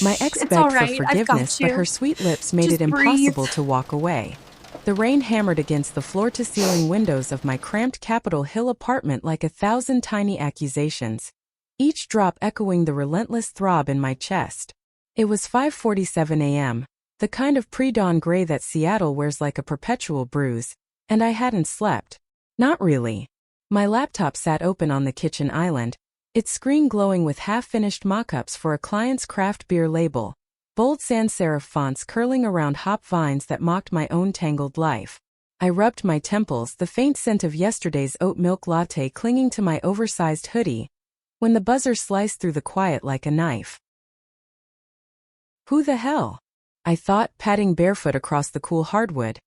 My ex It's all begged for right. I've forgiveness, got but her you. sweet lips made it Just breathe. impossible to walk away. The rain hammered against the floor-to-ceiling windows of my cramped Capitol Hill apartment like 1,000 tiny accusations, each drop echoing the relentless throb in my chest. It was 5:47 a.m., the kind of pre-dawn gray that Seattle wears like a perpetual bruise, and I hadn't slept. Not really. My laptop sat open on the kitchen island, its screen glowing with half-finished mock-ups for a client's craft beer label, bold sans serif fonts curling around hop vines that mocked my own tangled life. I rubbed my temples, the faint scent of yesterday's oat milk latte clinging to my oversized hoodie, when the buzzer sliced through the quiet like a knife. Who the hell? I thought, padding barefoot across the cool hardwood,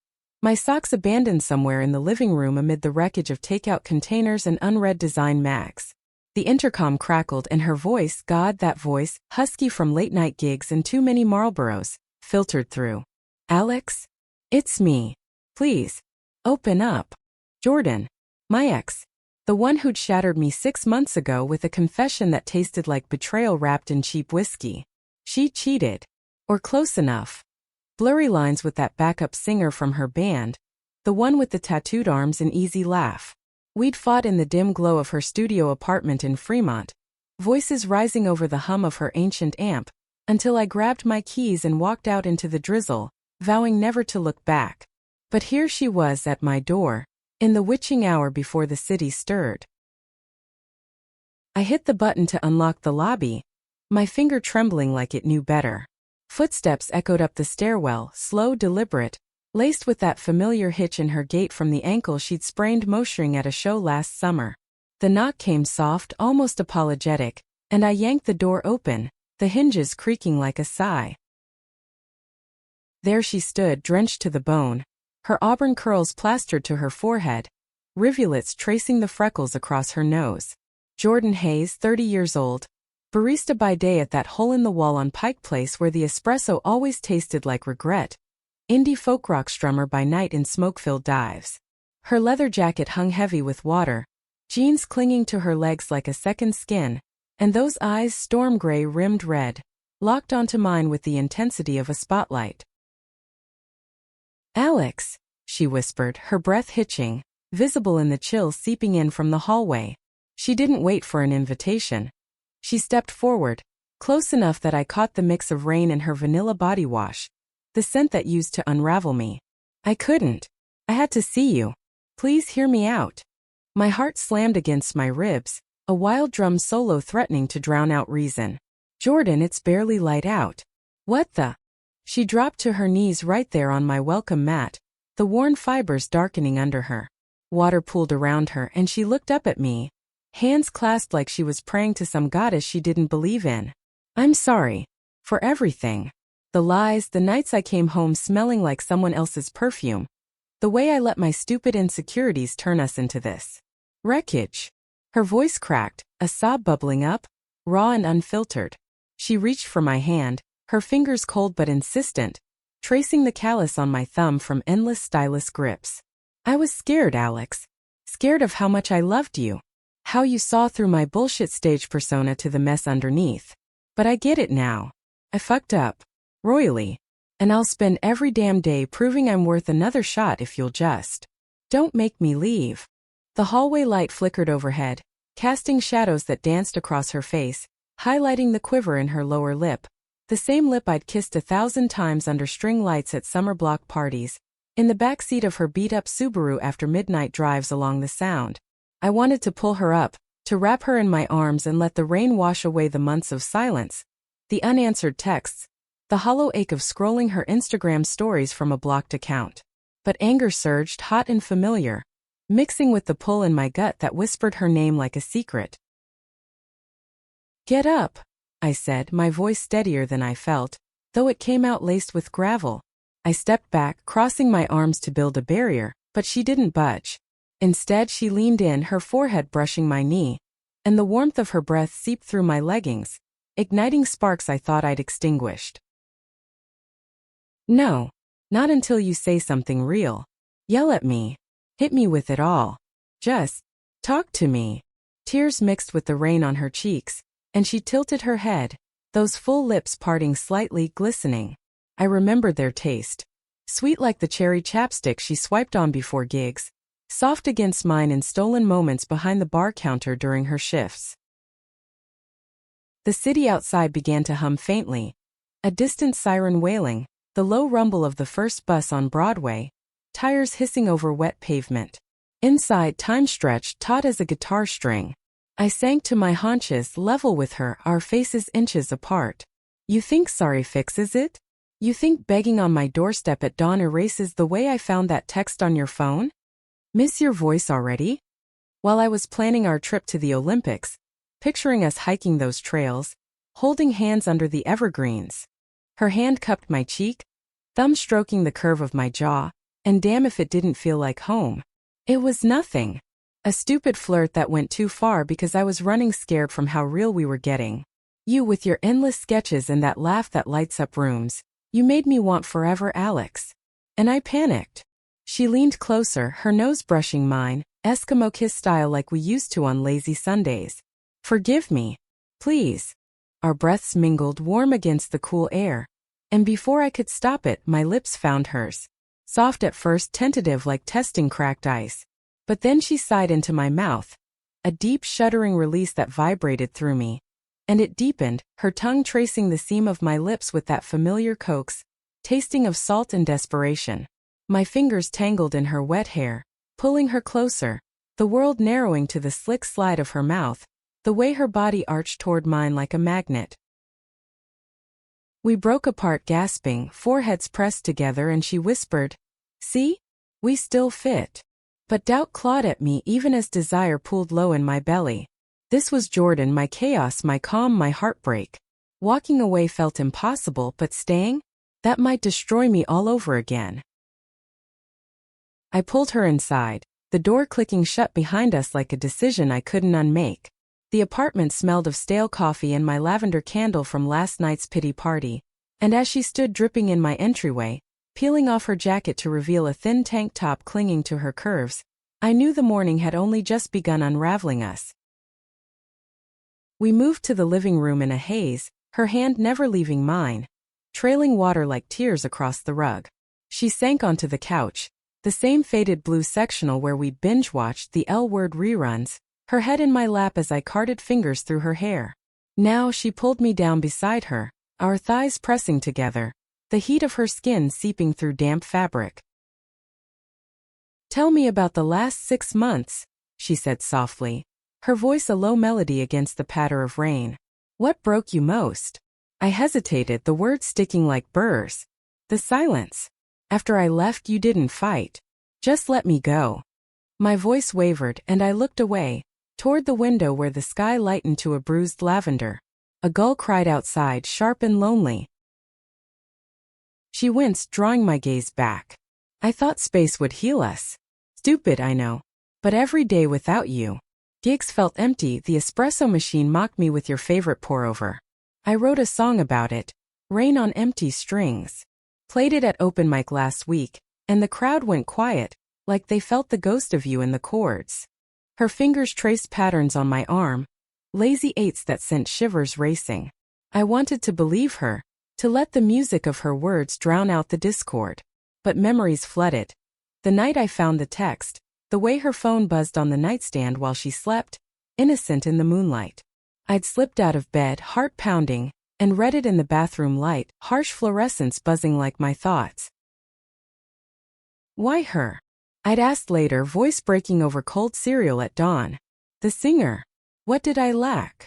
my socks abandoned somewhere in the living room amid the wreckage of takeout containers and unread design mags. The intercom crackled and her voice, God, that voice, husky from late-night gigs and too many Marlboros, filtered through. Alex? It's me. Please. Open up. Jordan. My ex. The one who'd shattered me 6 months ago with a confession that tasted like betrayal wrapped in cheap whiskey. She cheated. Or close enough. Blurry lines with that backup singer from her band, the one with the tattooed arms and easy laugh. We'd fought in the dim glow of her studio apartment in Fremont, voices rising over the hum of her ancient amp, until I grabbed my keys and walked out into the drizzle, vowing never to look back. But here she was at my door, in the witching hour before the city stirred. I hit the button to unlock the lobby, my finger trembling like it knew better. Footsteps echoed up the stairwell, slow, deliberate, laced with that familiar hitch in her gait from the ankle she'd sprained motoring at a show last summer. The knock came soft, almost apologetic, and I yanked the door open, the hinges creaking like a sigh. There she stood, drenched to the bone, her auburn curls plastered to her forehead, rivulets tracing the freckles across her nose. Jordan Hayes, 30 years old, barista by day at that hole-in-the-wall on Pike Place where the espresso always tasted like regret, indie folk rock strummer by night in smoke-filled dives. Her leather jacket hung heavy with water, jeans clinging to her legs like a second skin, and those eyes, storm gray rimmed red, locked onto mine with the intensity of a spotlight. Alex, she whispered, her breath hitching, visible in the chill seeping in from the hallway. She didn't wait for an invitation. She stepped forward, close enough that I caught the mix of rain and her vanilla body wash, the scent that used to unravel me. I couldn't. I had to see you. Please hear me out. My heart slammed against my ribs, a wild drum solo threatening to drown out reason. Jordan, it's barely light out. What the? She dropped to her knees right there on my welcome mat, the worn fibers darkening under her. Water pooled around her and she looked up at me, hands clasped like she was praying to some goddess she didn't believe in. I'm sorry. For everything. The lies, the nights I came home smelling like someone else's perfume. The way I let my stupid insecurities turn us into this wreckage. Her voice cracked, a sob bubbling up, raw and unfiltered. She reached for my hand, her fingers cold but insistent, tracing the callus on my thumb from endless stylus grips. I was scared, Alex. Scared of how much I loved you. How you saw through my bullshit stage persona to the mess underneath. But I get it now. I fucked up. Royally. And I'll spend every damn day proving I'm worth another shot if you'll just. Don't make me leave. The hallway light flickered overhead, casting shadows that danced across her face, highlighting the quiver in her lower lip, the same lip I'd kissed 1,000 times under string lights at summer block parties, in the back seat of her beat-up Subaru after midnight drives along the Sound. I wanted to pull her up, to wrap her in my arms and let the rain wash away the months of silence, the unanswered texts, the hollow ache of scrolling her Instagram stories from a blocked account. But anger surged, hot and familiar, mixing with the pull in my gut that whispered her name like a secret. Get up, I said, my voice steadier than I felt, though it came out laced with gravel. I stepped back, crossing my arms to build a barrier, but she didn't budge. Instead, she leaned in, her forehead brushing my knee, and the warmth of her breath seeped through my leggings, igniting sparks I thought I'd extinguished. No, not until you say something real. Yell at me. Hit me with it all. Just talk to me. Tears mixed with the rain on her cheeks, and she tilted her head, Those full lips parting slightly, glistening. I remembered their taste. Sweet like the cherry chapstick she swiped on before gigs, soft against mine in stolen moments behind the bar counter during her shifts. The city outside began to hum faintly, a distant siren wailing, the low rumble of the first bus on Broadway, tires hissing over wet pavement. Inside, time stretched taut as a guitar string. I sank to my haunches, level with her, our faces inches apart. You think sorry fixes it? You think begging on my doorstep at dawn erases the way I found that text on your phone? Miss your voice already? While I was planning our trip to the Olympics, picturing us hiking those trails, holding hands under the evergreens. Her hand cupped my cheek, thumb stroking the curve of my jaw, and damn if it didn't feel like home. It was nothing. A stupid flirt that went too far because I was running scared from how real we were getting. You with your endless sketches and that laugh that lights up rooms. You made me want forever, Alex. And I panicked. She leaned closer, her nose brushing mine, Eskimo kiss style like we used to on lazy Sundays. Forgive me. Please. Our breaths mingled warm against the cool air. And before I could stop it, my lips found hers. Soft at first, tentative like testing cracked ice. But then she sighed into my mouth. A deep shuddering release that vibrated through me. And it deepened, her tongue tracing the seam of my lips with that familiar coax, tasting of salt and desperation. My fingers tangled in her wet hair, pulling her closer, the world narrowing to the slick slide of her mouth, the way her body arched toward mine like a magnet. We broke apart gasping, foreheads pressed together, and she whispered, "See? We still fit." But doubt clawed at me even as desire pooled low in my belly. This was Jordan, my chaos, my calm, my heartbreak. Walking away felt impossible, but staying? That might destroy me all over again. I pulled her inside, the door clicking shut behind us like a decision I couldn't unmake. The apartment smelled of stale coffee and my lavender candle from last night's pity party, and as she stood dripping in my entryway, peeling off her jacket to reveal a thin tank top clinging to her curves, I knew the morning had only just begun unraveling us. We moved to the living room in a haze, her hand never leaving mine, trailing water like tears across the rug. She sank onto the couch, the same faded blue sectional where we'd binge-watched the L-Word reruns, her head in my lap as I carted fingers through her hair. Now she pulled me down beside her, our thighs pressing together, the heat of her skin seeping through damp fabric. "Tell me about the last 6 months," she said softly, her voice a low melody against the patter of rain. "What broke you most?" I hesitated, the words sticking like burrs. "The silence. After I left, you didn't fight. Just let me go." My voice wavered, and I looked away, toward the window where the sky lightened to a bruised lavender. A gull cried outside, sharp and lonely. She winced, drawing my gaze back. "I thought space would heal us." "Stupid, I know. But every day without you." Gigs felt empty, the espresso machine mocked me with your favorite pour-over. I wrote a song about it, Rain on Empty Strings. Played it at open mic last week, and the crowd went quiet, like they felt the ghost of you in the chords. Her fingers traced patterns on my arm, lazy eights that sent shivers racing. I wanted to believe her, to let the music of her words drown out the discord. But memories flooded. The night I found the text, the way her phone buzzed on the nightstand while she slept, innocent in the moonlight. I'd slipped out of bed, heart pounding, and read it in the bathroom light, harsh fluorescence buzzing like my thoughts. Why her? I'd asked later, voice breaking over cold cereal at dawn. The singer. What did I lack?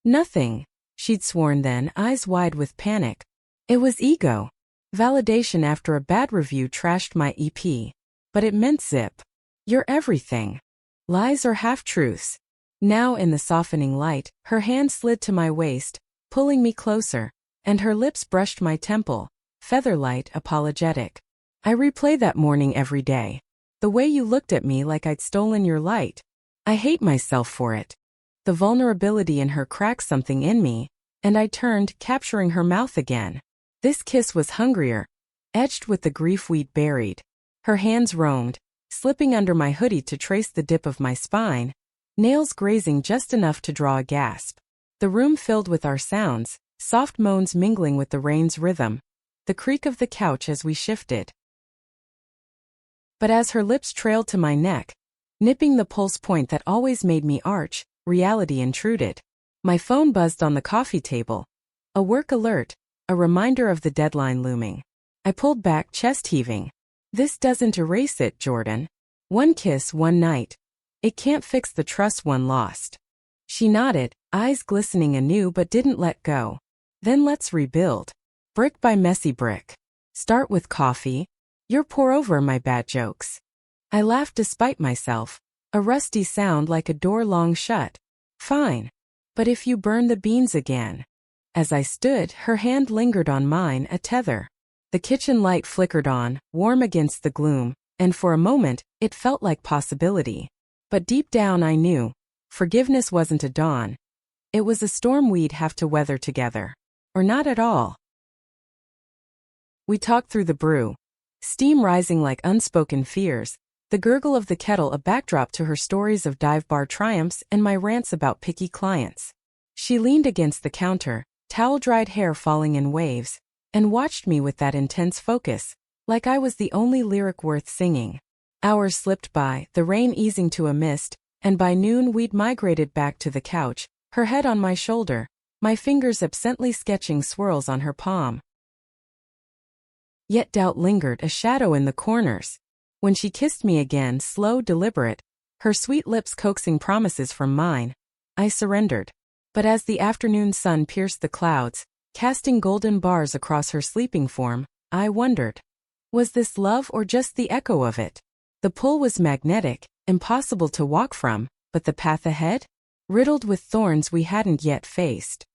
Nothing, she'd sworn then, eyes wide with panic. It was ego. Validation after a bad review trashed my EP. But it meant zip. You're everything. Lies or half-truths. Now in the softening light, her hand slid to my waist, pulling me closer, and her lips brushed my temple, featherlight, apologetic. I replay that morning every day. The way you looked at me like I'd stolen your light. I hate myself for it. The vulnerability in her cracked something in me, and I turned, capturing her mouth again. This kiss was hungrier, etched with the grief we'd buried. Her hands roamed, slipping under my hoodie to trace the dip of my spine, nails grazing just enough to draw a gasp. The room filled with our sounds, soft moans mingling with the rain's rhythm, the creak of the couch as we shifted. But as her lips trailed to my neck, nipping the pulse point that always made me arch, reality intruded. My phone buzzed on the coffee table. A work alert, a reminder of the deadline looming. I pulled back, chest heaving. This doesn't erase it, Jordan. One kiss, one night. It can't fix the trust one lost. She nodded, eyes glistening anew but didn't let go. Then let's rebuild. Brick by messy brick. Start with coffee. You're pour over my bad jokes. I laughed despite myself. A rusty sound like a door long shut. Fine. But if you burn the beans again. As I stood, her hand lingered on mine, a tether. The kitchen light flickered on, warm against the gloom, and for a moment, it felt like possibility. But deep down I knew, forgiveness wasn't a dawn. It was a storm we'd have to weather together. Or not at all. We talked through the brew. Steam rising like unspoken fears, the gurgle of the kettle a backdrop to her stories of dive bar triumphs and my rants about picky clients. She leaned against the counter, towel-dried hair falling in waves, and watched me with that intense focus, like I was the only lyric worth singing. Hours slipped by, the rain easing to a mist, and by noon we'd migrated back to the couch, her head on my shoulder, my fingers absently sketching swirls on her palm. Yet doubt lingered, a shadow in the corners. When she kissed me again, slow, deliberate, her sweet lips coaxing promises from mine, I surrendered. But as the afternoon sun pierced the clouds, casting golden bars across her sleeping form, I wondered. Was this love or just the echo of it? The pull was magnetic, impossible to walk from, but the path ahead? Riddled with thorns we hadn't yet faced.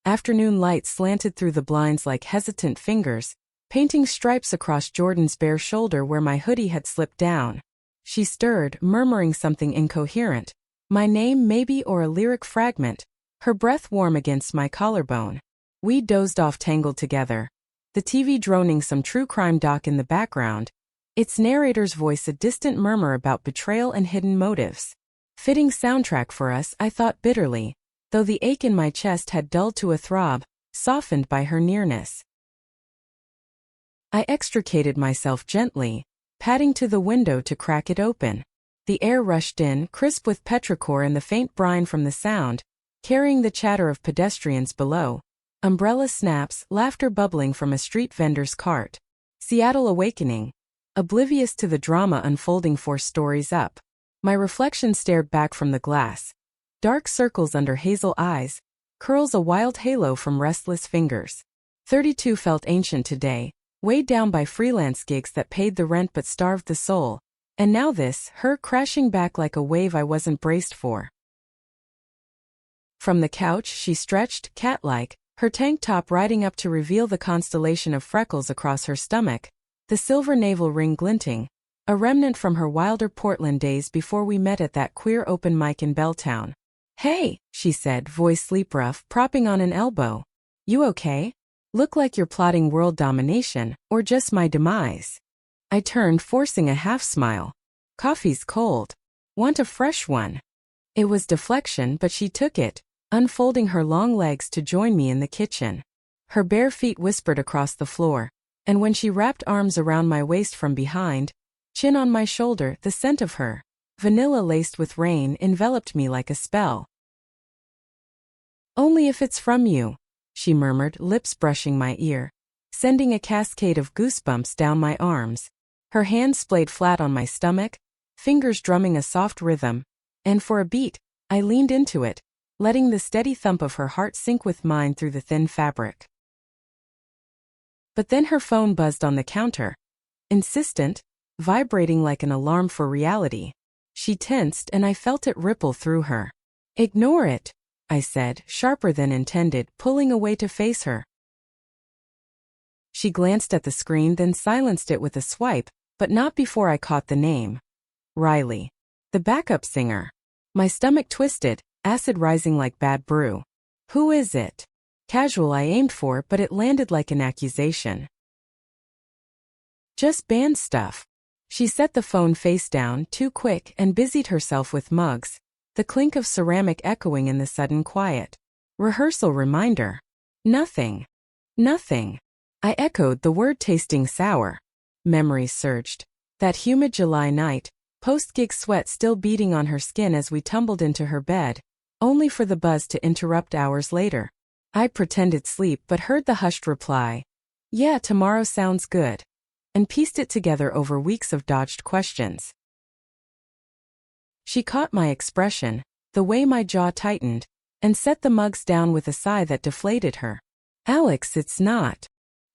Afternoon light slanted through the blinds like hesitant fingers, painting stripes across Jordan's bare shoulder where my hoodie had slipped down. She stirred, murmuring something incoherent. My name maybe or a lyric fragment, her breath warm against my collarbone. We dozed off tangled together, the TV droning some true crime doc in the background, its narrator's voice a distant murmur about betrayal and hidden motives. Fitting soundtrack for us, I thought bitterly, though the ache in my chest had dulled to a throb, softened by her nearness. I extricated myself gently, padding to the window to crack it open. The air rushed in, crisp with petrichor and the faint brine from the sound, carrying the chatter of pedestrians below. Umbrella snaps, laughter bubbling from a street vendor's cart. Seattle awakening. Oblivious to the drama unfolding 4 stories up. My reflection stared back from the glass. Dark circles under hazel eyes, curls a wild halo from restless fingers. 32 felt ancient today, weighed down by freelance gigs that paid the rent but starved the soul. And now this, her crashing back like a wave I wasn't braced for. From the couch she stretched, cat-like, her tank top riding up to reveal the constellation of freckles across her stomach, the silver navel ring glinting, a remnant from her wilder Portland days before we met at that queer open mic in Belltown. "Hey," she said, voice sleep rough, propping on an elbow. "You okay? Look like you're plotting world domination, or just my demise." I turned, forcing a half-smile. "Coffee's cold. Want a fresh one?" It was deflection, but she took it, unfolding her long legs to join me in the kitchen. Her bare feet whispered across the floor, and when she wrapped arms around my waist from behind, chin on my shoulder, the scent of her, vanilla laced with rain, enveloped me like a spell. "Only if it's from you," she murmured, lips brushing my ear, sending a cascade of goosebumps down my arms. Her hand splayed flat on my stomach, fingers drumming a soft rhythm, and for a beat, I leaned into it, letting the steady thump of her heart sink with mine through the thin fabric. But then her phone buzzed on the counter. Insistent, vibrating like an alarm for reality. She tensed and I felt it ripple through her. "Ignore it," I said, sharper than intended, pulling away to face her. She glanced at the screen, then silenced it with a swipe, but not before I caught the name. Riley. The backup singer. My stomach twisted, acid rising like bad brew. "Who is it?" Casual I aimed for, but it landed like an accusation. "Just band stuff." She set the phone face down, too quick, and busied herself with mugs, the clink of ceramic echoing in the sudden quiet. Rehearsal reminder. Nothing. Nothing. I echoed, the word tasting sour. Memories surged. That humid July night, post-gig sweat still beading on her skin as we tumbled into her bed, only for the buzz to interrupt hours later. I pretended sleep but heard the hushed reply, "Yeah, tomorrow sounds good," and pieced it together over weeks of dodged questions. She caught my expression, the way my jaw tightened, and set the mugs down with a sigh that deflated her. "Alex, it's not.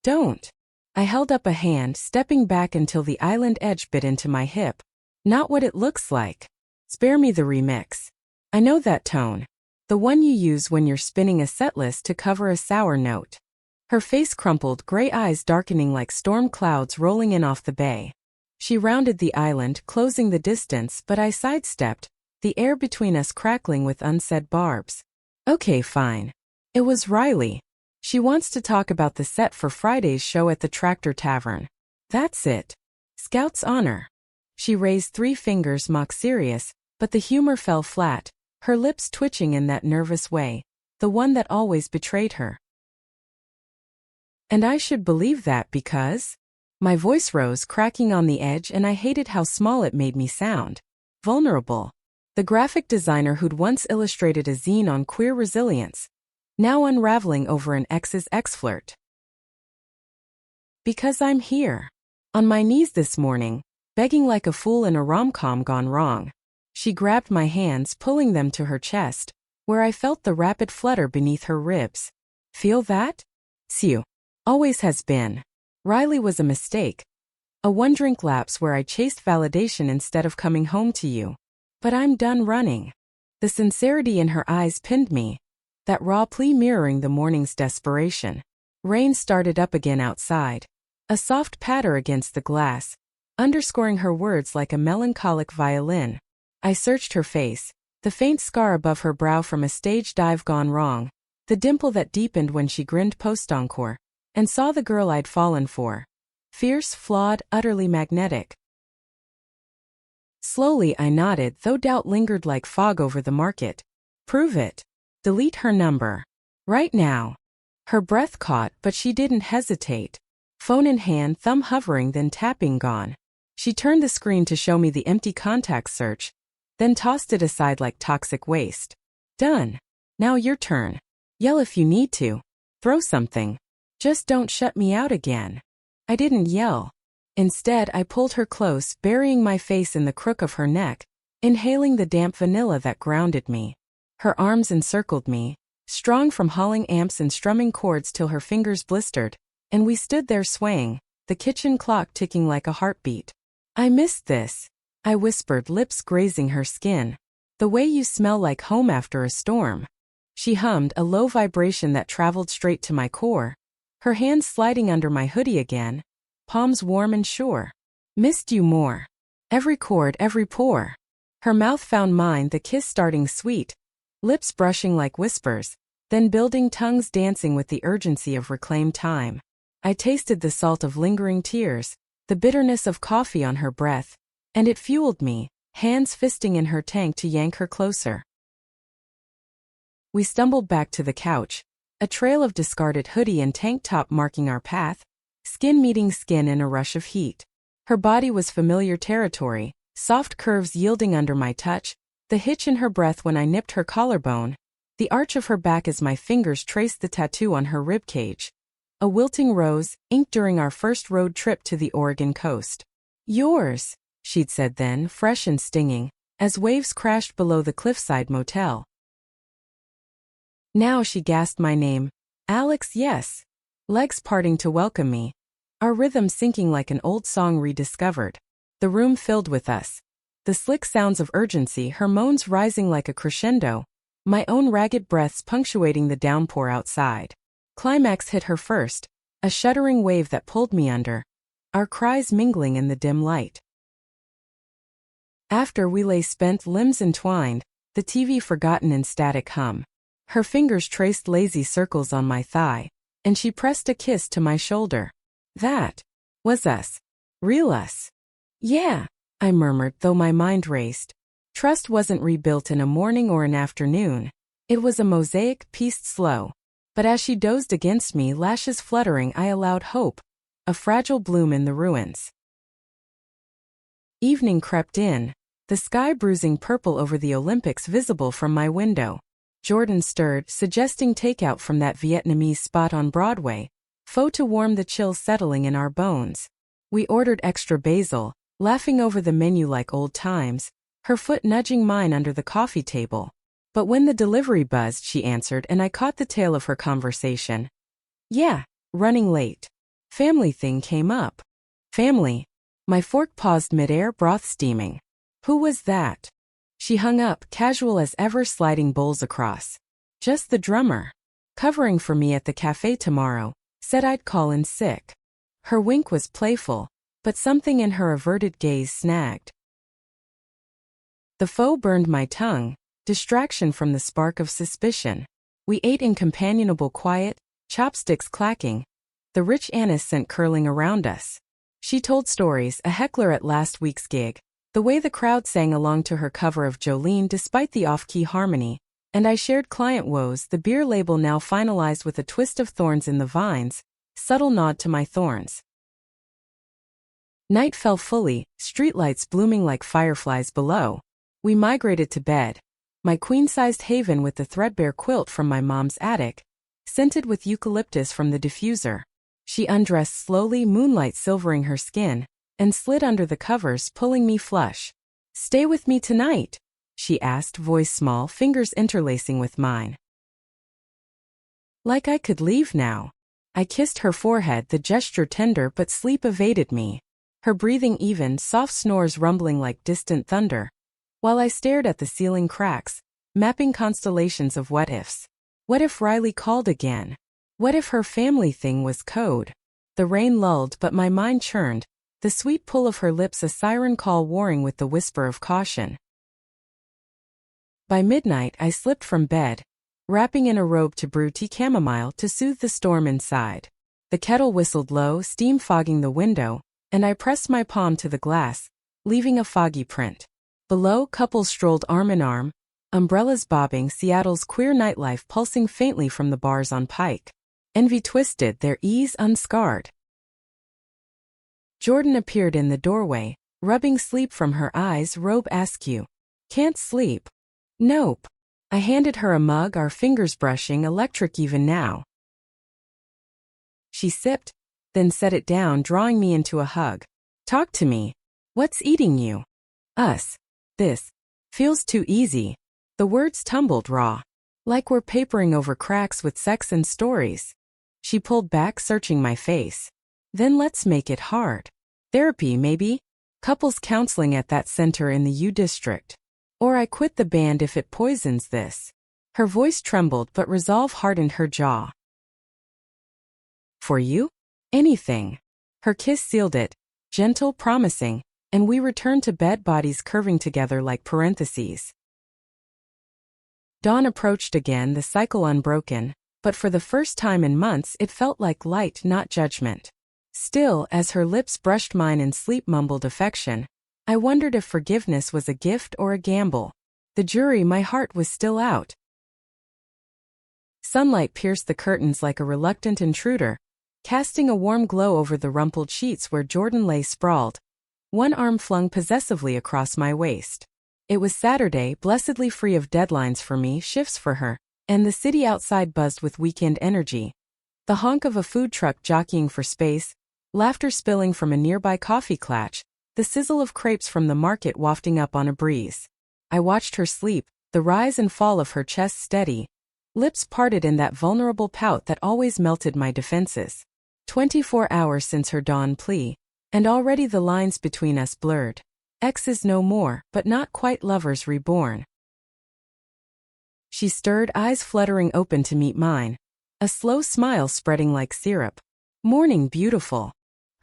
Don't." I held up a hand, stepping back until the island edge bit into my hip. "Not what it looks like. Spare me the remix. I know that tone. The one you use when you're spinning a setlist to cover a sour note." Her face crumpled, gray eyes darkening like storm clouds rolling in off the bay. She rounded the island, closing the distance, but I sidestepped, the air between us crackling with unsaid barbs. "Okay, fine. It was Riley. She wants to talk about the set for Friday's show at the Tractor Tavern. That's it. Scout's honor." She raised 3 fingers, mock serious, but the humor fell flat, her lips twitching in that nervous way, the one that always betrayed her. "And I should believe that because?" My voice rose, cracking on the edge, and I hated how small it made me sound. Vulnerable. The graphic designer who'd once illustrated a zine on queer resilience, now unraveling over an ex's ex-flirt. "Because I'm here. On my knees this morning, begging like a fool in a rom-com gone wrong." She grabbed my hands, pulling them to her chest, where I felt the rapid flutter beneath her ribs. "Feel that? Phew. Always has been. Riley was a mistake. A one-drink lapse where I chased validation instead of coming home to you. But I'm done running." The sincerity in her eyes pinned me, that raw plea mirroring the morning's desperation. Rain started up again outside, a soft patter against the glass, underscoring her words like a melancholic violin. I searched her face, the faint scar above her brow from a stage dive gone wrong, the dimple that deepened when she grinned post-encore, and saw the girl I'd fallen for. Fierce, flawed, utterly magnetic. Slowly I nodded, though doubt lingered like fog over the market. "Prove it. Delete her number. Right now." Her breath caught, but she didn't hesitate. Phone in hand, thumb hovering, then tapping, gone. She turned the screen to show me the empty contact search, then tossed it aside like toxic waste. "Done. Now your turn. Yell if you need to. Throw something. Just don't shut me out again." I didn't yell. Instead, I pulled her close, burying my face in the crook of her neck, inhaling the damp vanilla that grounded me. Her arms encircled me, strong from hauling amps and strumming chords till her fingers blistered, and we stood there swaying, the kitchen clock ticking like a heartbeat. "I missed this," I whispered, lips grazing her skin. "The way you smell like home after a storm." She hummed, a low vibration that traveled straight to my core, her hands sliding under my hoodie again, palms warm and sure. "Missed you more. Every chord, every pore." Her mouth found mine, the kiss starting sweet, lips brushing like whispers, then building, tongues dancing with the urgency of reclaimed time. I tasted the salt of lingering tears, the bitterness of coffee on her breath, and it fueled me, hands fisting in her tank to yank her closer. We stumbled back to the couch, a trail of discarded hoodie and tank top marking our path, skin meeting skin in a rush of heat. Her body was familiar territory, soft curves yielding under my touch, the hitch in her breath when I nipped her collarbone, the arch of her back as my fingers traced the tattoo on her ribcage. A wilting rose, inked during our first road trip to the Oregon coast. "Yours," she'd said then, fresh and stinging, as waves crashed below the cliffside motel. Now she gasped my name. "Alex, yes." Legs parting to welcome me, our rhythm syncing like an old song rediscovered. The room filled with us. The slick sounds of urgency, her moans rising like a crescendo, my own ragged breaths punctuating the downpour outside. Climax hit her first, a shuddering wave that pulled me under, our cries mingling in the dim light. After we lay spent, limbs entwined, the TV forgotten in static hum. Her fingers traced lazy circles on my thigh, and she pressed a kiss to my shoulder. "That was us. Real us." "Yeah," I murmured, though my mind raced. Trust wasn't rebuilt in a morning or an afternoon. It was a mosaic pieced slow. But as she dozed against me, lashes fluttering, I allowed hope, a fragile bloom in the ruins. Evening crept in, the sky bruising purple over the Olympics visible from my window. Jordan stirred, suggesting takeout from that Vietnamese spot on Broadway, pho to warm the chill settling in our bones. We ordered extra basil, laughing over the menu like old times, her foot nudging mine under the coffee table. But when the delivery buzzed, she answered, and I caught the tail of her conversation. Yeah, running late. Family thing came up. Family. My fork paused midair, broth steaming. Who was that? She hung up, casual as ever, sliding bowls across. Just the drummer. Covering for me at the cafe tomorrow, said I'd call in sick. Her wink was playful, but something in her averted gaze snagged. The pho burned my tongue, distraction from the spark of suspicion. We ate in companionable quiet, chopsticks clacking, the rich anise scent curling around us. She told stories, a heckler at last week's gig, the way the crowd sang along to her cover of Jolene despite the off-key harmony, and I shared client woes, the beer label now finalized with a twist of thorns in the vines, subtle nod to my thorns. Night fell fully, streetlights blooming like fireflies below. We migrated to bed, my queen-sized haven with the threadbare quilt from my mom's attic, scented with eucalyptus from the diffuser. She undressed slowly, moonlight silvering her skin, and slid under the covers, pulling me flush. "Stay with me tonight?" she asked, voice small, fingers interlacing with mine. Like I could leave now. I kissed her forehead, the gesture tender, but sleep evaded me. Her breathing even, soft snores rumbling like distant thunder, while I stared at the ceiling cracks, mapping constellations of what-ifs. What if Riley called again? What if her family thing was code? The rain lulled, but my mind churned, the sweet pull of her lips a siren call warring with the whisper of caution. By midnight I slipped from bed, wrapping in a robe to brew tea chamomile to soothe the storm inside. The kettle whistled low, steam fogging the window, and I pressed my palm to the glass, leaving a foggy print. Below, couples strolled arm in arm, umbrellas bobbing, Seattle's queer nightlife pulsing faintly from the bars on Pike. Envy twisted, their ease unscarred. Jordan appeared in the doorway, rubbing sleep from her eyes, robe askew. "Can't sleep?" "Nope." I handed her a mug, our fingers brushing, electric even now. She sipped, then set it down, drawing me into a hug. "Talk to me. What's eating you?" "Us. This. Feels too easy." The words tumbled raw, like we're papering over cracks with sex and stories. She pulled back, searching my face. "Then let's make it hard. Therapy, maybe? Couples counseling at that center in the U District. Or I quit the band if it poisons this." Her voice trembled, but resolve hardened her jaw. "For you? Anything." Her kiss sealed it, gentle, promising, and we returned to bed, bodies curving together like parentheses. Dawn approached again, the cycle unbroken, but for the first time in months it felt like light, not judgment. Still, as her lips brushed mine and sleep mumbled affection, I wondered if forgiveness was a gift or a gamble. The jury, my heart was still out. Sunlight pierced the curtains like a reluctant intruder, casting a warm glow over the rumpled sheets where Jordan lay sprawled, one arm flung possessively across my waist. It was Saturday, blessedly free of deadlines for me, shifts for her, and the city outside buzzed with weekend energy. The honk of a food truck jockeying for space, laughter spilling from a nearby coffee clatch, the sizzle of crepes from the market wafting up on a breeze. I watched her sleep, the rise and fall of her chest steady, lips parted in that vulnerable pout that always melted my defenses. 24 hours since her dawn plea, and already the lines between us blurred. Exes no more, but not quite lovers reborn. She stirred, eyes fluttering open to meet mine, a slow smile spreading like syrup. "Morning, beautiful."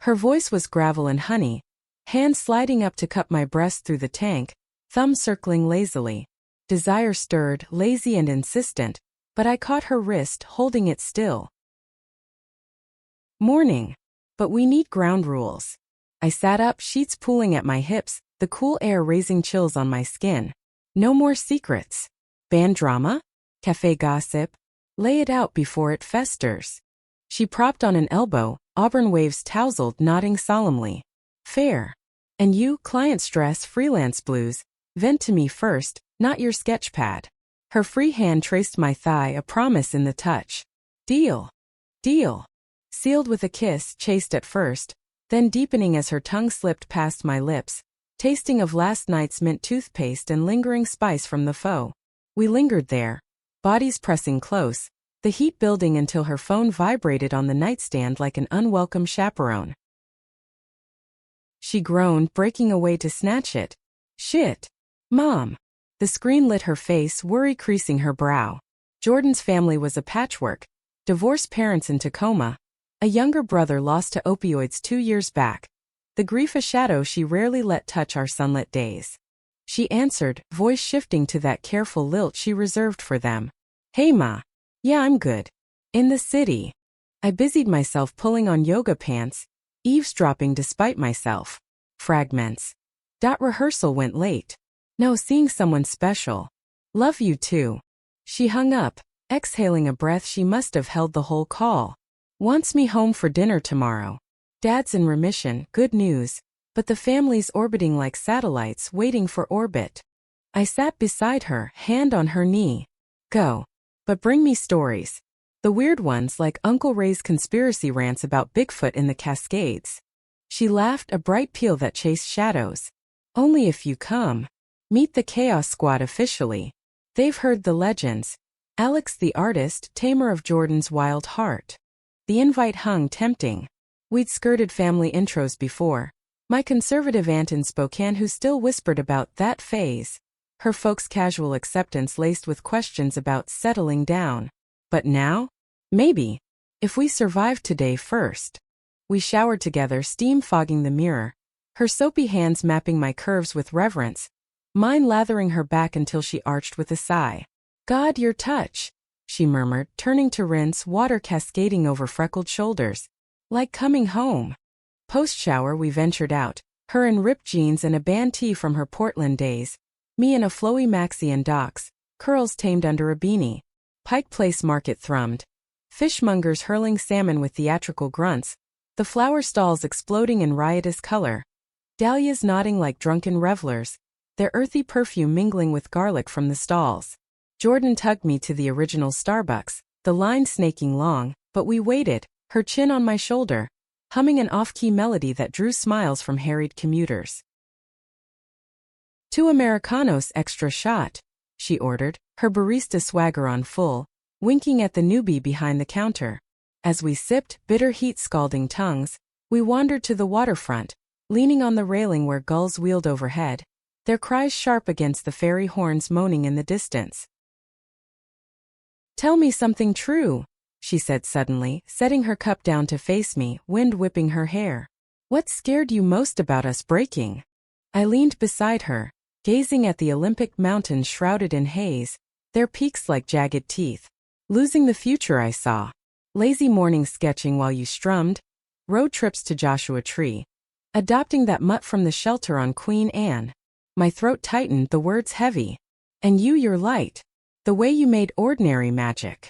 Her voice was gravel and honey, hand sliding up to cup my breast through the tank, thumb circling lazily. Desire stirred, lazy and insistent, but I caught her wrist, holding it still. "Morning. But we need ground rules." I sat up, sheets pooling at my hips, the cool air raising chills on my skin. "No more secrets." "Band drama?" Cafe gossip? Lay it out before it festers. She propped on an elbow, auburn waves tousled, nodding solemnly. Fair. And you, client stress, freelance blues, vent to me first, not your sketch pad. Her free hand traced my thigh, a promise in the touch. Deal. Deal. Sealed with a kiss, chaste at first, then deepening as her tongue slipped past my lips, tasting of last night's mint toothpaste and lingering spice from the foe. We lingered there, bodies pressing close, the heat building until her phone vibrated on the nightstand like an unwelcome chaperone. She groaned, breaking away to snatch it. Shit. Mom. The screen lit her face, worry creasing her brow. Jordan's family was a patchwork. Divorced parents in Tacoma. A younger brother lost to opioids 2 years back. The grief a shadow she rarely let touch our sunlit days. She answered, voice shifting to that careful lilt she reserved for them. Hey ma. Yeah, I'm good. In the city. I busied myself pulling on yoga pants, eavesdropping despite myself. Fragments. Rehearsal went late. No, seeing someone special. Love you too. She hung up, exhaling a breath she must have held the whole call. Wants me home for dinner tomorrow. Dad's in remission, good news, but the family's orbiting like satellites waiting for orbit. I sat beside her, hand on her knee. Go. But bring me stories. The weird ones like Uncle Ray's conspiracy rants about Bigfoot in the Cascades. She laughed, a bright peel that chased shadows. Only if you come. Meet the Chaos Squad officially. They've heard the legends. Alex the artist, tamer of Jordan's wild heart. The invite hung tempting. We'd skirted family intros before. My conservative aunt in Spokane who still whispered about that phase. Her folks' casual acceptance laced with questions about settling down. But now? Maybe. If we survived today first. We showered together, steam fogging the mirror. Her soapy hands mapping my curves with reverence. Mine lathering her back until she arched with a sigh. God, your touch, she murmured, turning to rinse, water cascading over freckled shoulders. Like coming home. Post-shower we ventured out, her in ripped jeans and a band tee from her Portland days, me in a flowy maxi and docks, curls tamed under a beanie. Pike Place Market thrummed. Fishmongers hurling salmon with theatrical grunts, the flower stalls exploding in riotous color. Dahlias nodding like drunken revelers, their earthy perfume mingling with garlic from the stalls. Jordan tugged me to the original Starbucks, the line snaking long, but we waited, her chin on my shoulder, humming an off-key melody that drew smiles from harried commuters. 2 Americanos extra shot, she ordered, her barista swagger on full, winking at the newbie behind the counter. As we sipped, bitter heat scalding tongues, we wandered to the waterfront, leaning on the railing where gulls wheeled overhead, their cries sharp against the ferry horns moaning in the distance. Tell me something true, she said suddenly, setting her cup down to face me, wind whipping her hair. What scared you most about us breaking? I leaned beside her, gazing at the Olympic mountains shrouded in haze, their peaks like jagged teeth. Losing the future I saw. Lazy mornings sketching while you strummed. Road trips to Joshua Tree. Adopting that mutt from the shelter on Queen Anne. My throat tightened, the words heavy. And you're light. The way you made ordinary magic.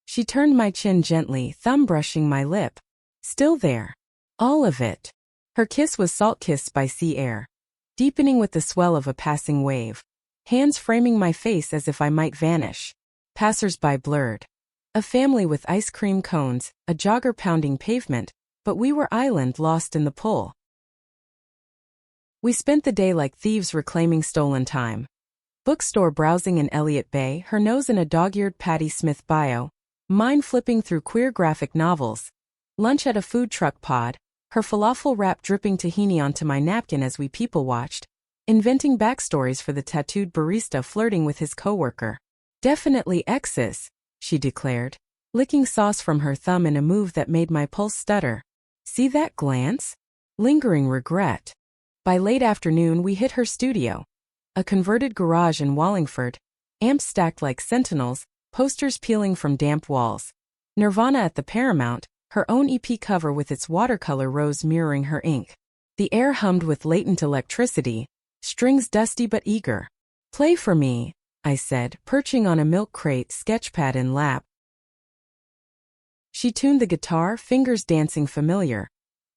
She turned my chin gently, thumb brushing my lip. Still there. All of it. Her kiss was salt-kissed by sea air. Deepening with the swell of a passing wave. Hands framing my face as if I might vanish. Passers-by blurred. A family with ice cream cones, a jogger pounding pavement, but we were island lost in the pull. We spent the day like thieves reclaiming stolen time. Bookstore browsing in Elliott Bay, her nose in a dog-eared Patti Smith bio, mine flipping through queer graphic novels. Lunch at a food truck pod, her falafel wrap dripping tahini onto my napkin as we people-watched, inventing backstories for the tattooed barista flirting with his coworker. Definitely exes, she declared, licking sauce from her thumb in a move that made my pulse stutter. See that glance? Lingering regret. By late afternoon we hit her studio. A converted garage in Wallingford, amps stacked like sentinels, posters peeling from damp walls. Nirvana at the Paramount, her own EP cover with its watercolor rose mirroring her ink. The air hummed with latent electricity, strings dusty but eager. Play for me, I said, perching on a milk crate, sketchpad in lap. She tuned the guitar, fingers dancing familiar.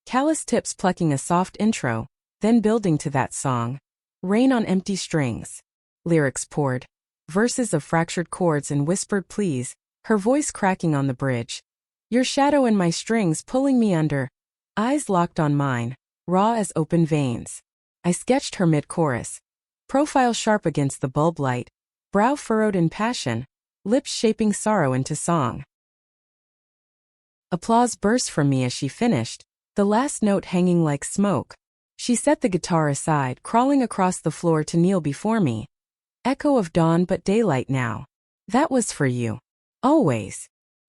Callous tips plucking a soft intro, then building to that song. Rain on empty strings. Lyrics poured. Verses of fractured chords and whispered pleas, her voice cracking on the bridge. Your shadow in my strings pulling me under. Eyes locked on mine, raw as open veins. I sketched her mid-chorus. Profile sharp against the bulb light, brow furrowed in passion, lips shaping sorrow into song. Applause burst from me as she finished, the last note hanging like smoke. She set the guitar aside, crawling across the floor to kneel before me. Echo of dawn but daylight now. That was for you. Always.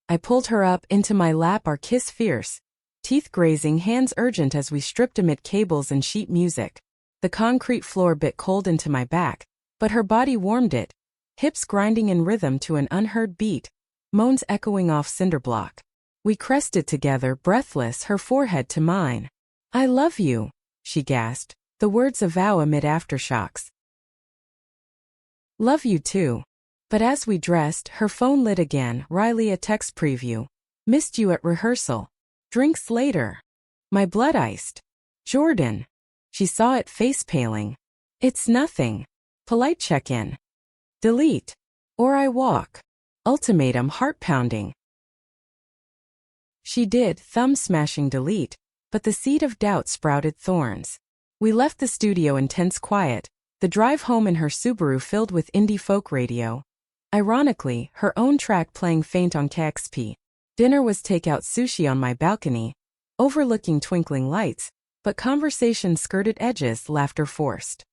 I pulled her up into my lap, our kiss fierce. Teeth grazing, hands urgent as we stripped amid cables and sheet music. The concrete floor bit cold into my back, but her body warmed it. Hips grinding in rhythm to an unheard beat. Moans echoing off cinder block. We crested together, breathless, her forehead to mine. I love you, she gasped, the words a vow amid aftershocks. Love you too. But as we dressed, her phone lit again, Riley a text preview. Missed you at rehearsal. Drinks later. My blood iced. Jordan. She saw it, face paling. It's nothing. Polite check-in. Delete. Or I walk. Ultimatum, heart pounding. She did, thumb smashing delete, but the seed of doubt sprouted thorns. We left the studio in tense quiet, the drive home in her Subaru filled with indie folk radio. Ironically, her own track playing faint on KXP. Dinner was takeout sushi on my balcony, overlooking twinkling lights, but conversation skirted edges, laughter forced.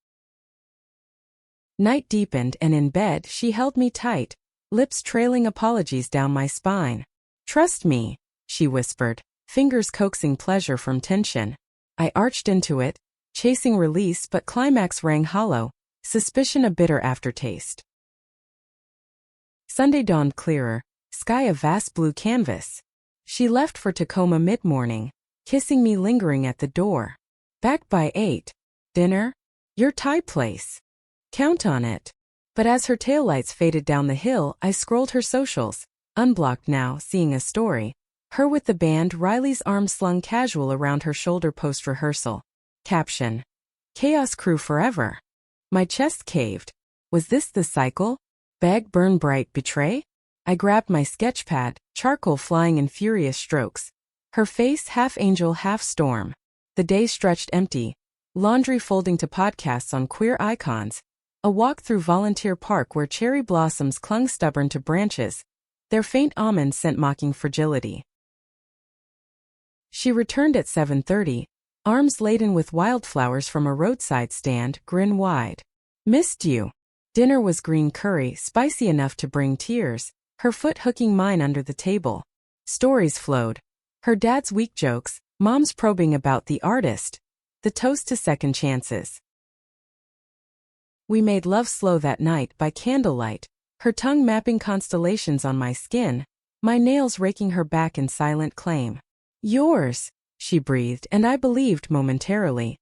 Night deepened and in bed she held me tight, lips trailing apologies down my spine. Trust me, she whispered, fingers coaxing pleasure from tension. I arched into it, chasing release, but climax rang hollow, suspicion a bitter aftertaste. Sunday dawned clearer, sky a vast blue canvas. She left for Tacoma mid-morning, kissing me lingering at the door. Back by 8. Dinner? Your Thai place. Count on it. But as her taillights faded down the hill, I scrolled her socials, unblocked now, seeing a story. Her with the band, Riley's arm slung casual around her shoulder post-rehearsal. Caption. Chaos crew forever. My chest caved. Was this the cycle? Beg, burn bright, betray? I grabbed my sketchpad, charcoal flying in furious strokes. Her face half angel, half storm. The day stretched empty. Laundry folding to podcasts on queer icons. A walk through Volunteer Park where cherry blossoms clung stubborn to branches. Their faint almond scent mocking fragility. She returned at 7:30, arms laden with wildflowers from a roadside stand, grin wide. Missed you. Dinner was green curry, spicy enough to bring tears, her foot hooking mine under the table. Stories flowed. Her dad's weak jokes, mom's probing about the artist, the toast to second chances. We made love slow that night by candlelight, her tongue mapping constellations on my skin, my nails raking her back in silent claim. Yours, she breathed, and I believed momentarily.